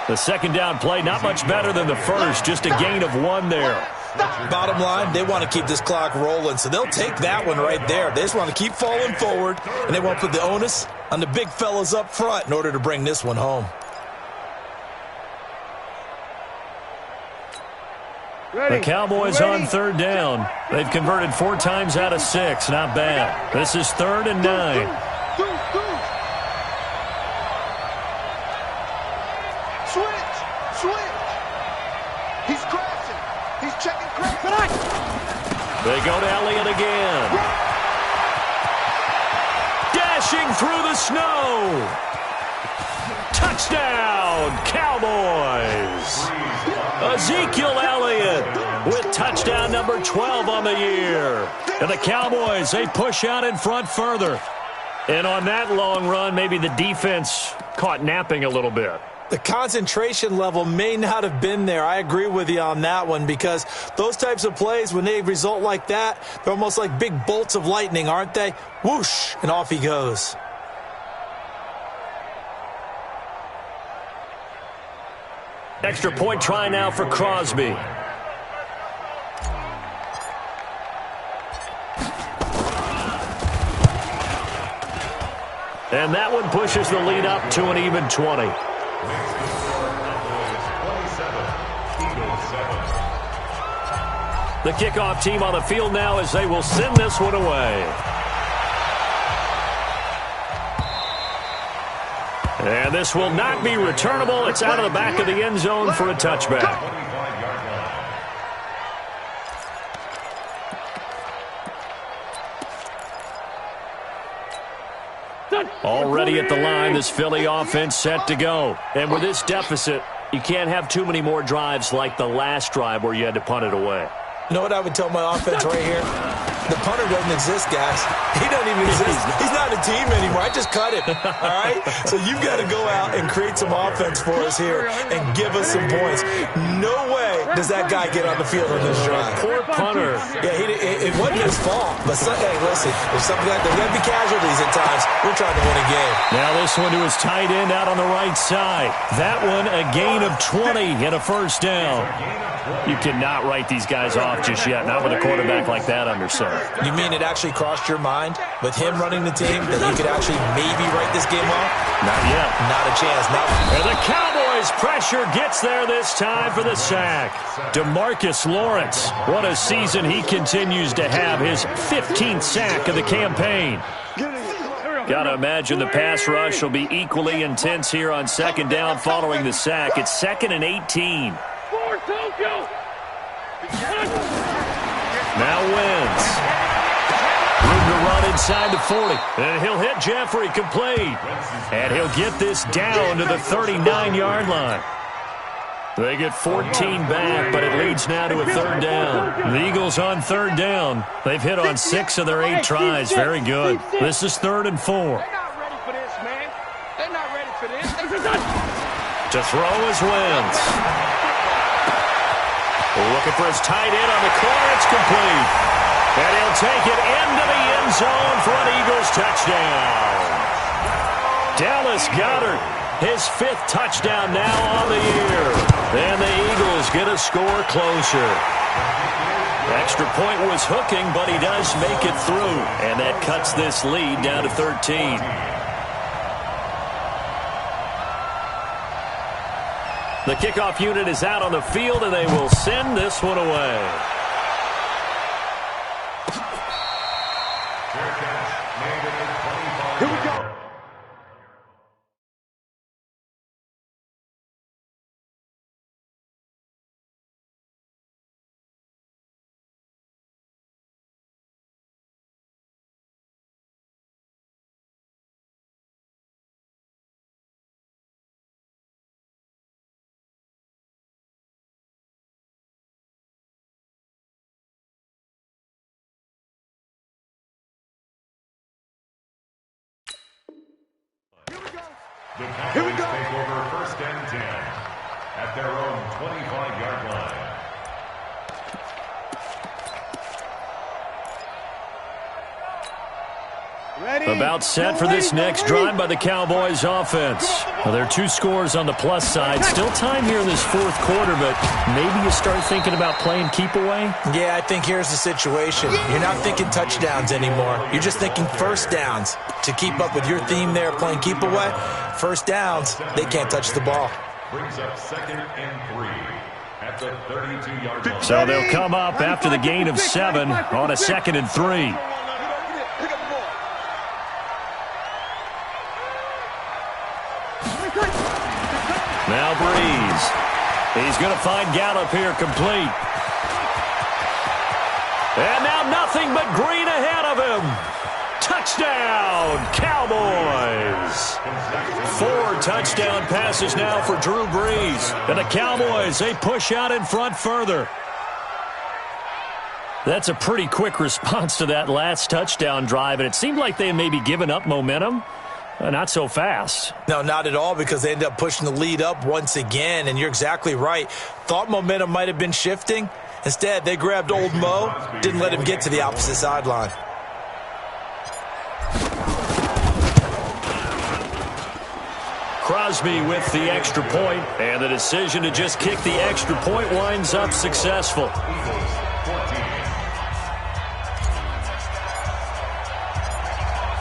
The second down play, not much better than the first. Just a gain of 1 there. Bottom line, they want to keep this clock rolling, so they'll take that one right there. They just want to keep falling forward, and they want to put the onus on the big fellas up front in order to bring this one home. The Cowboys on 3rd down. They've converted 4 times out of 6. Not bad. This is 3rd and 9. Switch. He's crashing. He's checking crashing. They go to Elliott again. Dashing through the snow. Touchdown, Cowboys. Ezekiel Elliott with touchdown number 12 on the year. And the Cowboys, they push out in front further. And on that long run, maybe the defense caught napping a little bit. The concentration level may not have been there. I agree with you on that one, because those types of plays, when they result like that, they're almost like big bolts of lightning, aren't they? Whoosh, and off he goes. Extra point try now for Crosby. And that one pushes the lead up to an even 20. The kickoff team on the field now as they will send this one away. And this will not be returnable. It's out of the back of the end zone for a touchback. Already at the line, this Philly offense set to go. And with this deficit, you can't have too many more drives like the last drive where you had to punt it away. You know what I would tell my offense right here? The punter doesn't exist, guys. He doesn't even exist. He's not a team anymore. I just cut him, all right? So you've got to go out and create some offense for us here and give us some points. No way does that guy get on the field on this drive. Poor punter. Yeah, it wasn't his fault. But, hey, listen, if something like there's going to be casualties at times. We're trying to win a game. Now this one to his tight end out on the right side. That one a gain of 20 and a first down. You cannot write these guys off just yet, not with a quarterback like that under center. You mean it actually crossed your mind with him running the team that he could actually maybe write this game off? Not yet. Not a chance. And the Cowboys pressure gets there this time for the sack. DeMarcus Lawrence, what a season he continues to have, his 15th sack of the campaign. Got to imagine the pass rush will be equally intense here on second down following the sack. It's 2nd and 18. Now wins. Room to run inside the 40. And he'll hit Jeffrey complete. And he'll get this down to the 39-yard line. They get 14 back, but it leads now to a third down. The Eagles on third down. They've hit on 6 of their 8 tries. Very good. This is 3rd and 4. They're not ready for this, man. They're not ready for this. To throw is Wentz. Looking for his tight end on the corner. It's complete. And he'll take it into the end zone for an Eagles touchdown. Dallas Goedert, his 5th touchdown now on the year. And the Eagles get a score closer. Extra point was hooking, but he does make it through. And that cuts this lead down to 13. The kickoff unit is out on the field, and they will send this one away. Here we go. The Cowboys take over 1st and 10 at their own 25-yard line. About set for this next drive by the Cowboys offense. Well, there are 2 scores on the plus side. Still time here in this 4th quarter, but maybe you start thinking about playing keep away? Yeah, I think here's the situation. You're not thinking touchdowns anymore. You're just thinking first downs. To keep up with your theme there, playing keep away, first downs, they can't touch the ball. Brings up 2nd and 3 at the 32-yard line. So they'll come up after the gain of 7 on a 2nd and 3. Now Breeze. He's going to find Gallup here complete. And now nothing but green ahead of him. Touchdown, Cowboys. 4 touchdown passes now for Drew Brees. And the Cowboys, they push out in front further. That's a pretty quick response to that last touchdown drive, and it seemed like they may be giving up momentum. Not so fast. No, not at all, because they ended up pushing the lead up once again, and you're exactly right. Thought momentum might have been shifting. Instead, they grabbed old Mo, didn't let him get to the opposite sideline. Crosby with the extra point, and the decision to just kick the extra point winds up successful.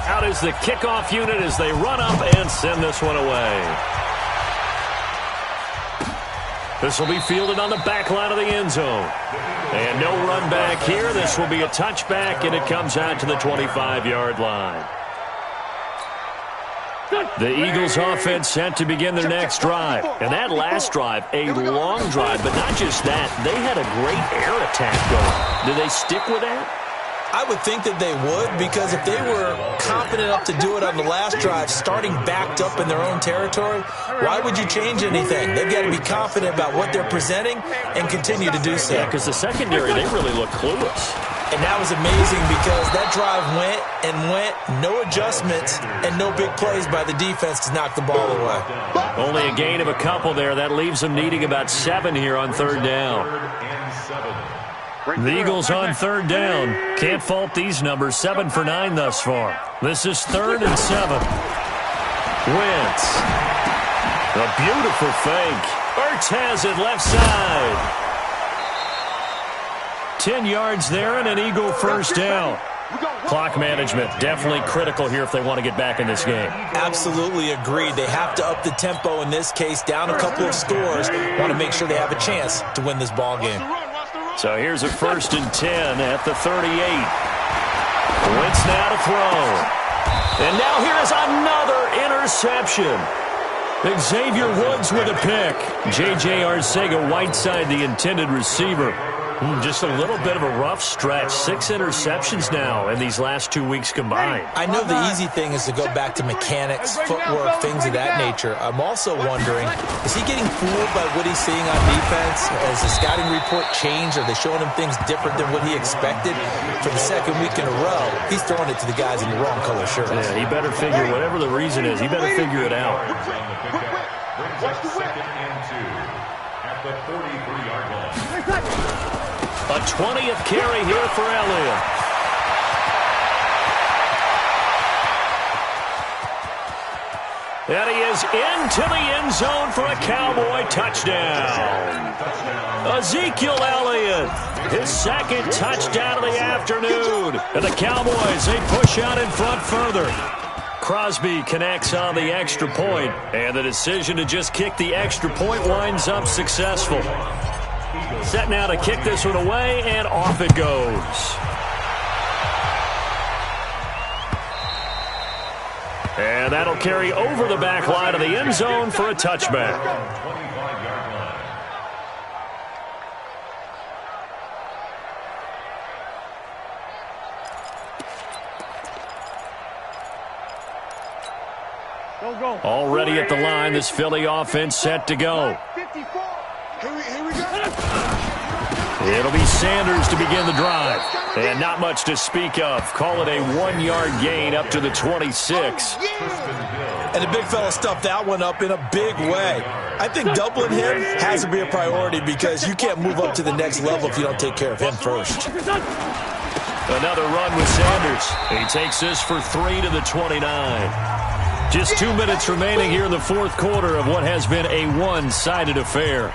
Out is the kickoff unit as they run up and send this one away. This will be fielded on the back line of the end zone. And no run back here. This will be a touchback, and it comes out to the 25-yard line. The Eagles offense set to begin their next drive. And that last drive, a long drive, but not just that. They had a great air attack going. Do they stick with that? I would think that they would, because if they were confident enough to do it on the last drive, starting backed up in their own territory, why would you change anything? They've got to be confident about what they're presenting and continue to do so. Yeah, because the secondary, they really look clueless. And that was amazing because that drive went and went, no adjustments, and no big plays by the defense to knock the ball away. Only a gain of a couple there. That leaves them needing about 7 here on 3rd down. The Eagles on 3rd down. Can't fault these numbers. 7 for 9 thus far. This is 3rd and 7. Wentz. A beautiful fake. Ertz has it left side. 10 yards there and an Eagle first down. Clock management definitely critical here if they want to get back in this game. Absolutely agreed. They have to up the tempo in this case, down a couple of scores. Want to make sure they have a chance to win this ball game. So here's a 1st and 10 at the 38. Wentz now to throw. And now here is another interception. Xavier Woods with a pick. J.J. Arcega Whiteside, the intended receiver. Just a little bit of a rough stretch. 6 interceptions now in these last 2 weeks combined. I know the easy thing is to go back to mechanics, footwork, things of that nature. I'm also wondering, is he getting fooled by what he's seeing on defense? Has the scouting report changed? Are they showing him things different than what he expected? For the second week in a row, he's throwing it to the guys in the wrong color shirts. Yeah, he better figure, whatever the reason is, he better figure it out. Brings up second and 2 at the 43-yard line. A 20th carry here for Elliott. And he is into the end zone for a Cowboy touchdown. Ezekiel Elliott, his second touchdown of the afternoon. And the Cowboys, they push out in front further. Crosby connects on the extra point, and the decision to just kick the extra point winds up successful. Set now to kick this one away, and off it goes. And that'll carry over the back line of the end zone for a touchback. 25-yard line. Already at the line, this Philly offense set to go. 54. Here we go. It'll be Sanders to begin the drive. And not much to speak of. Call it a 1-yard gain up to the 26. And the big fella stuffed that one up in a big way. I think doubling him has to be a priority because you can't move up to the next level if you don't take care of him first. Another run with Sanders. He takes this for 3 to the 29. Just 2 minutes remaining here in the fourth quarter of what has been a one-sided affair.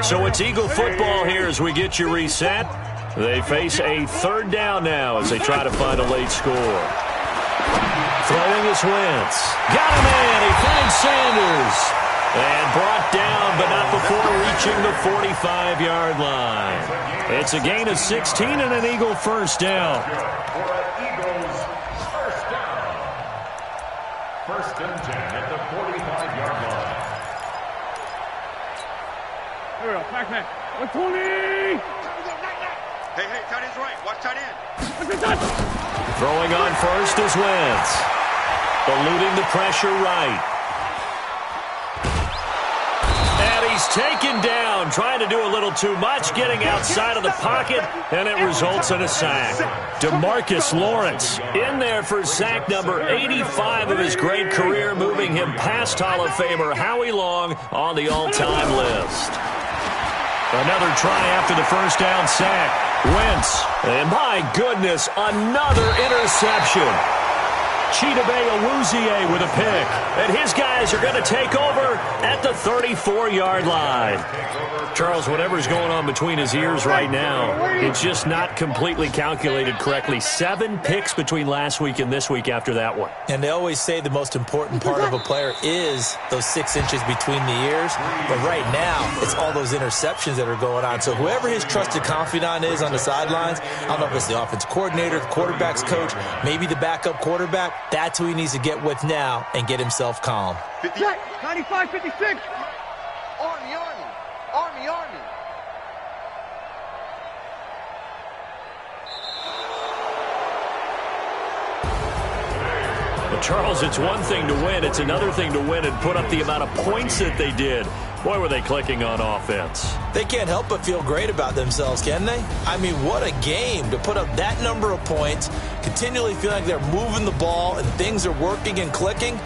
So it's Eagle football here as we get you reset. They face a third down now as they try to find a late score. Throwing is Wentz. Got him in. He finds Sanders. And brought down, but not before reaching the 45-yard line. It's a gain of 16 and an Eagle first down. First and 10 at the 45-yard line. Here we go, back. 120! Hey, tight end's right. Watch tight end. Throwing on first is Wentz. Eluding the pressure right. And he's taken down, trying to do a little too much, getting outside of the pocket, and it results in a sack. DeMarcus Lawrence in there for sack number 85 of his great career, moving him past Hall of Famer Howie Long on the all-time list. Another try after the first down sack. Wentz, and my goodness, another interception. Chidobe Awuzie with a pick. And his guys are going to take over at the 34-yard line. Charles, whatever's going on between his ears right now, it's just not completely calculated correctly. 7 picks between last week and this week after that one. And they always say the most important part of a player is those 6 inches between the ears. But right now, it's all those interceptions that are going on. So whoever his trusted confidant is on the sidelines, I don't know if it's the offense coordinator, the quarterback's coach, maybe the backup quarterback, that's who he needs to get with now and get himself calm. 95, 56. Army. Well, Charles, it's one thing to win. It's another thing to win and put up the amount of points that they did. Boy, were they clicking on offense. They can't help but feel great about themselves, can they? I mean, what a game to put up that number of points, continually feel like they're moving the ball and things are working and clicking.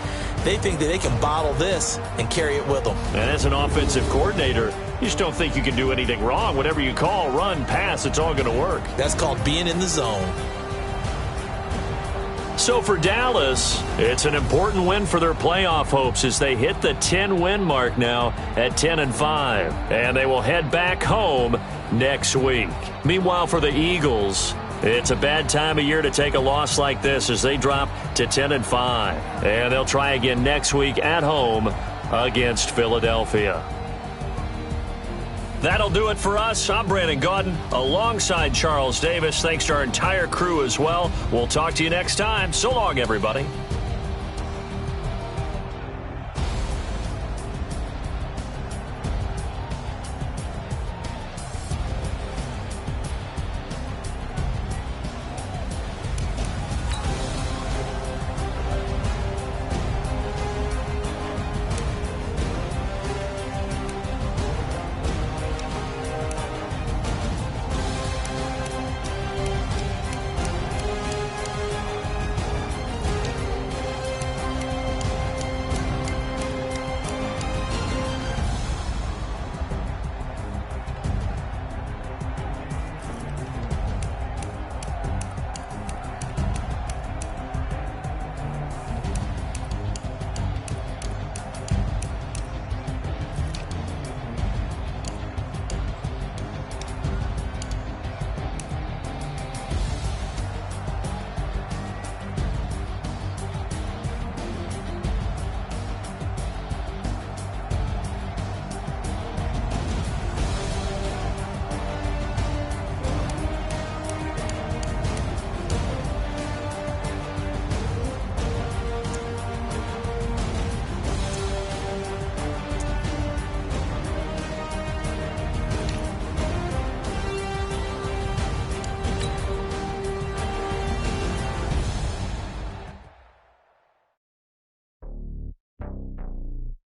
They think that they can bottle this and carry it with them. And as an offensive coordinator, you just don't think you can do anything wrong. Whatever you call, run, pass, it's all going to work. That's called being in the zone. So for Dallas, it's an important win for their playoff hopes as they hit the 10-win mark now at 10-5. And they will head back home next week. Meanwhile, for the Eagles, it's a bad time of year to take a loss like this as they drop to 10-5. And they'll try again next week at home against Philadelphia. That'll do it for us. I'm Brandon Gaudin alongside Charles Davis. Thanks to our entire crew as well. We'll talk to you next time. So long, everybody.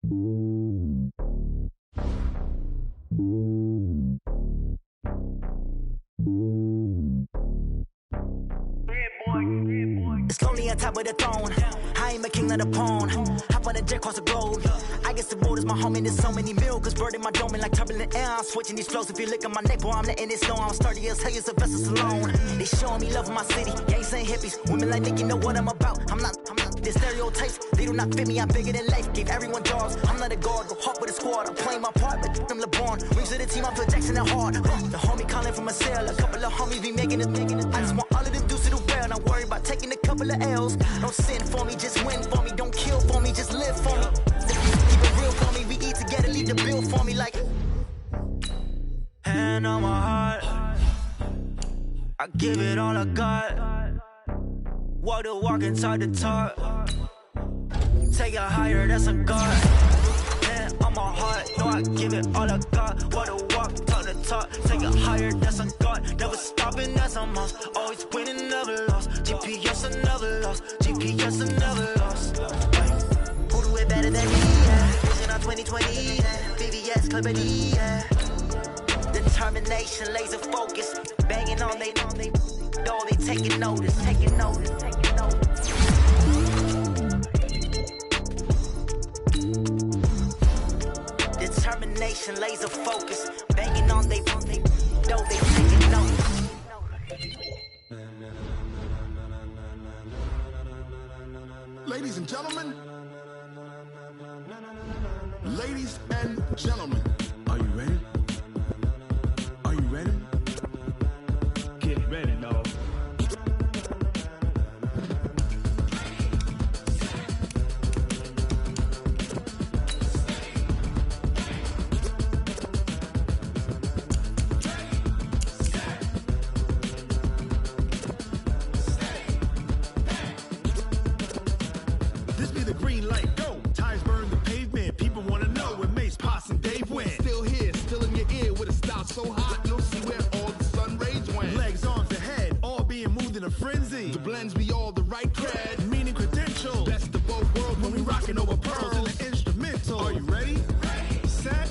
It's lonely on top of the throne. I ain't a king of the pawn. Hop on a jet across the globe. I guess the road is my home and there's so many miracles burning my dome and like turbulent air. I'm switching these flows. If you look at my neck, boy, I'm letting it snow. I'm sturdy as hell, as Sylvester Stallone. They showing me love in my city. Gangs and hippies, women like Nick, you know what I'm about. I'm not the stereotypes. They do not fit me. I'm bigger than life. Gave everyone jobs. I'm not a guard. Go hard with a squad. I'm playing my part, but I'm LeBron. Rings to the team. I'm Phil Jackson and hard. The homie calling from a cell. A couple of homies be making it. I just want all of them dudes to the well. Not worry about taking a couple of L's. Don't sin for me, just win for me. Don't kill for me, just live for me. Keep it real for me. We eat together, leave the bill for me like. Hand on my heart, I give it all I got. Walk the walk inside the talk. Take it higher, that's a God. Hand on my heart, no, I give it all I got. Walk the walk, talk the talk. Take it higher, that's a God. Never stopping, that's a must. Always winning, never lost. GPS, I never lost. GPS, I never lost. Who do it better than me? Yeah. Vision on 2020. Yeah. VVS, Clarity. Yeah. Determination, laser focus. Banging on they door, they taking notice. Determination, laser focus. Banging on they door, they taking notice. Ladies and gentlemen, are you ready? Are you ready? Get ready, dog. This be the green light, go. Tires burn the pavement. People want to know where Mace, Pops, and Dave went. Still here, still in your ear with a style so hot, you'll see where all the sun rays went. Legs, arms, and head, all being moved in a frenzy. The blends be all the right cred, meaning credentials. Best of both worlds when we rocking over pearls in the instrumental. Are you ready? Set,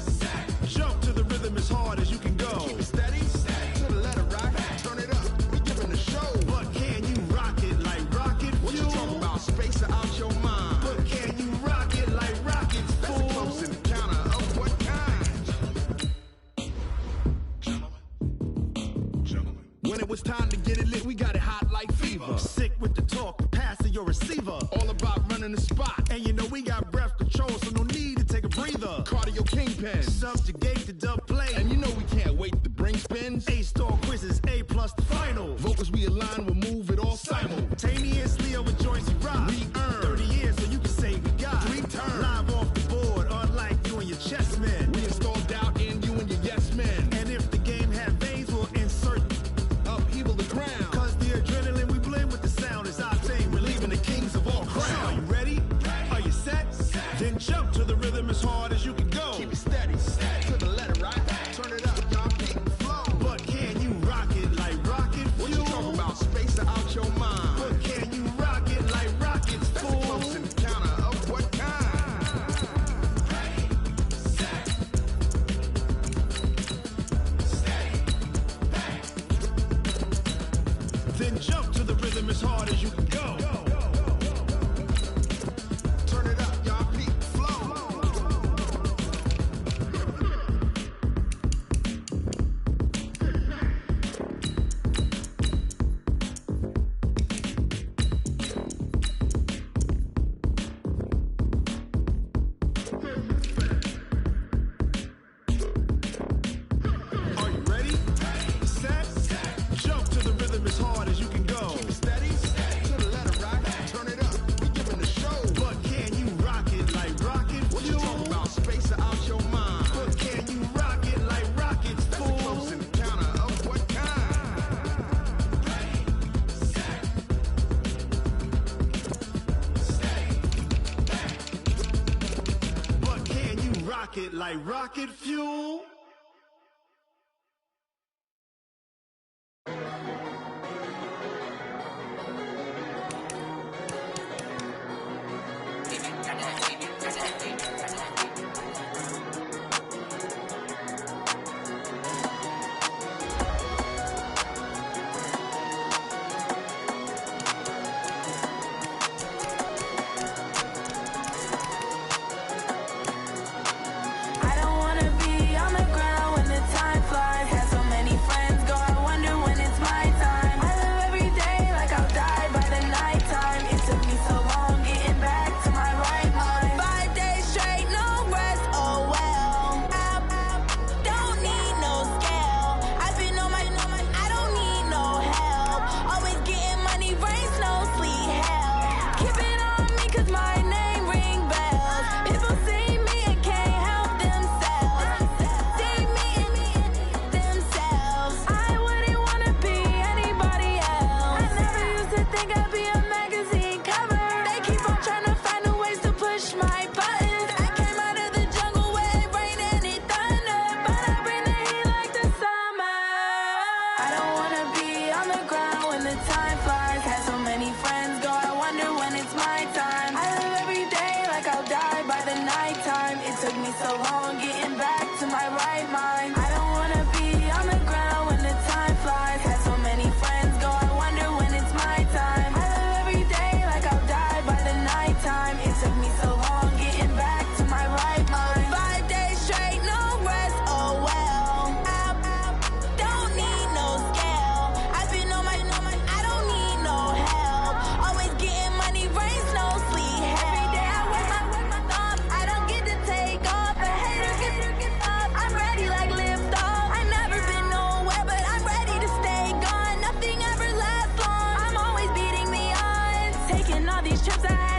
jump to the rhythm as hard as you can go. Keep it steady, to the letter rock, turn it up, we giving the show. But can you rock it like rocket fuel? What you talking about, space out your mind? But can you rock it like rockets, fool? That's a close encounter of what kind? Gentlemen. When it was time to get it lit, we got it hot like fever. Sick with the talk, pass to your receiver. All about running the spot. And you know we got breath control, so no need to take a breather. Cardio kingpin, subjugate the dub play. And you know we can't wait to bring spins. A-star quizzes, A+ the final. Vocals we align, we'll move it all simultaneously over joints we rock. We earn 30 years, so you can say we got 3 turns. Live off the board, unlike you and your chess men. We install doubt in you and your yes men. And if the game had veins, we'll insert upheaval the ground. Cause the adrenaline we blend with the sound is our thing. We're leaving the kings of all crowns. So are you ready? Are you set? Then jump to the rhythm as hard as you can go. Keep it steady, to the letter right. Turn it up, y'all keep the flow. But can you rock it like rocket fuel? What you talking about? Space out your mind. But can you rock it like rockets, fool? That's a close encounter of what kind? Then jump to the rhythm as hard as you can go. Turn it up, y'all peak flow. Are you ready? Set, jump to the rhythm as hard as you can go. Keep it steady, to the letter rock. Turn it up, we giving the show. But can you rock it like rocket fuel? What you talking about? Space out your mind. But can you rock it like rockets, fool? That's a close encounter of what kind? But can you rock it like rocket fuel? all these trips I had.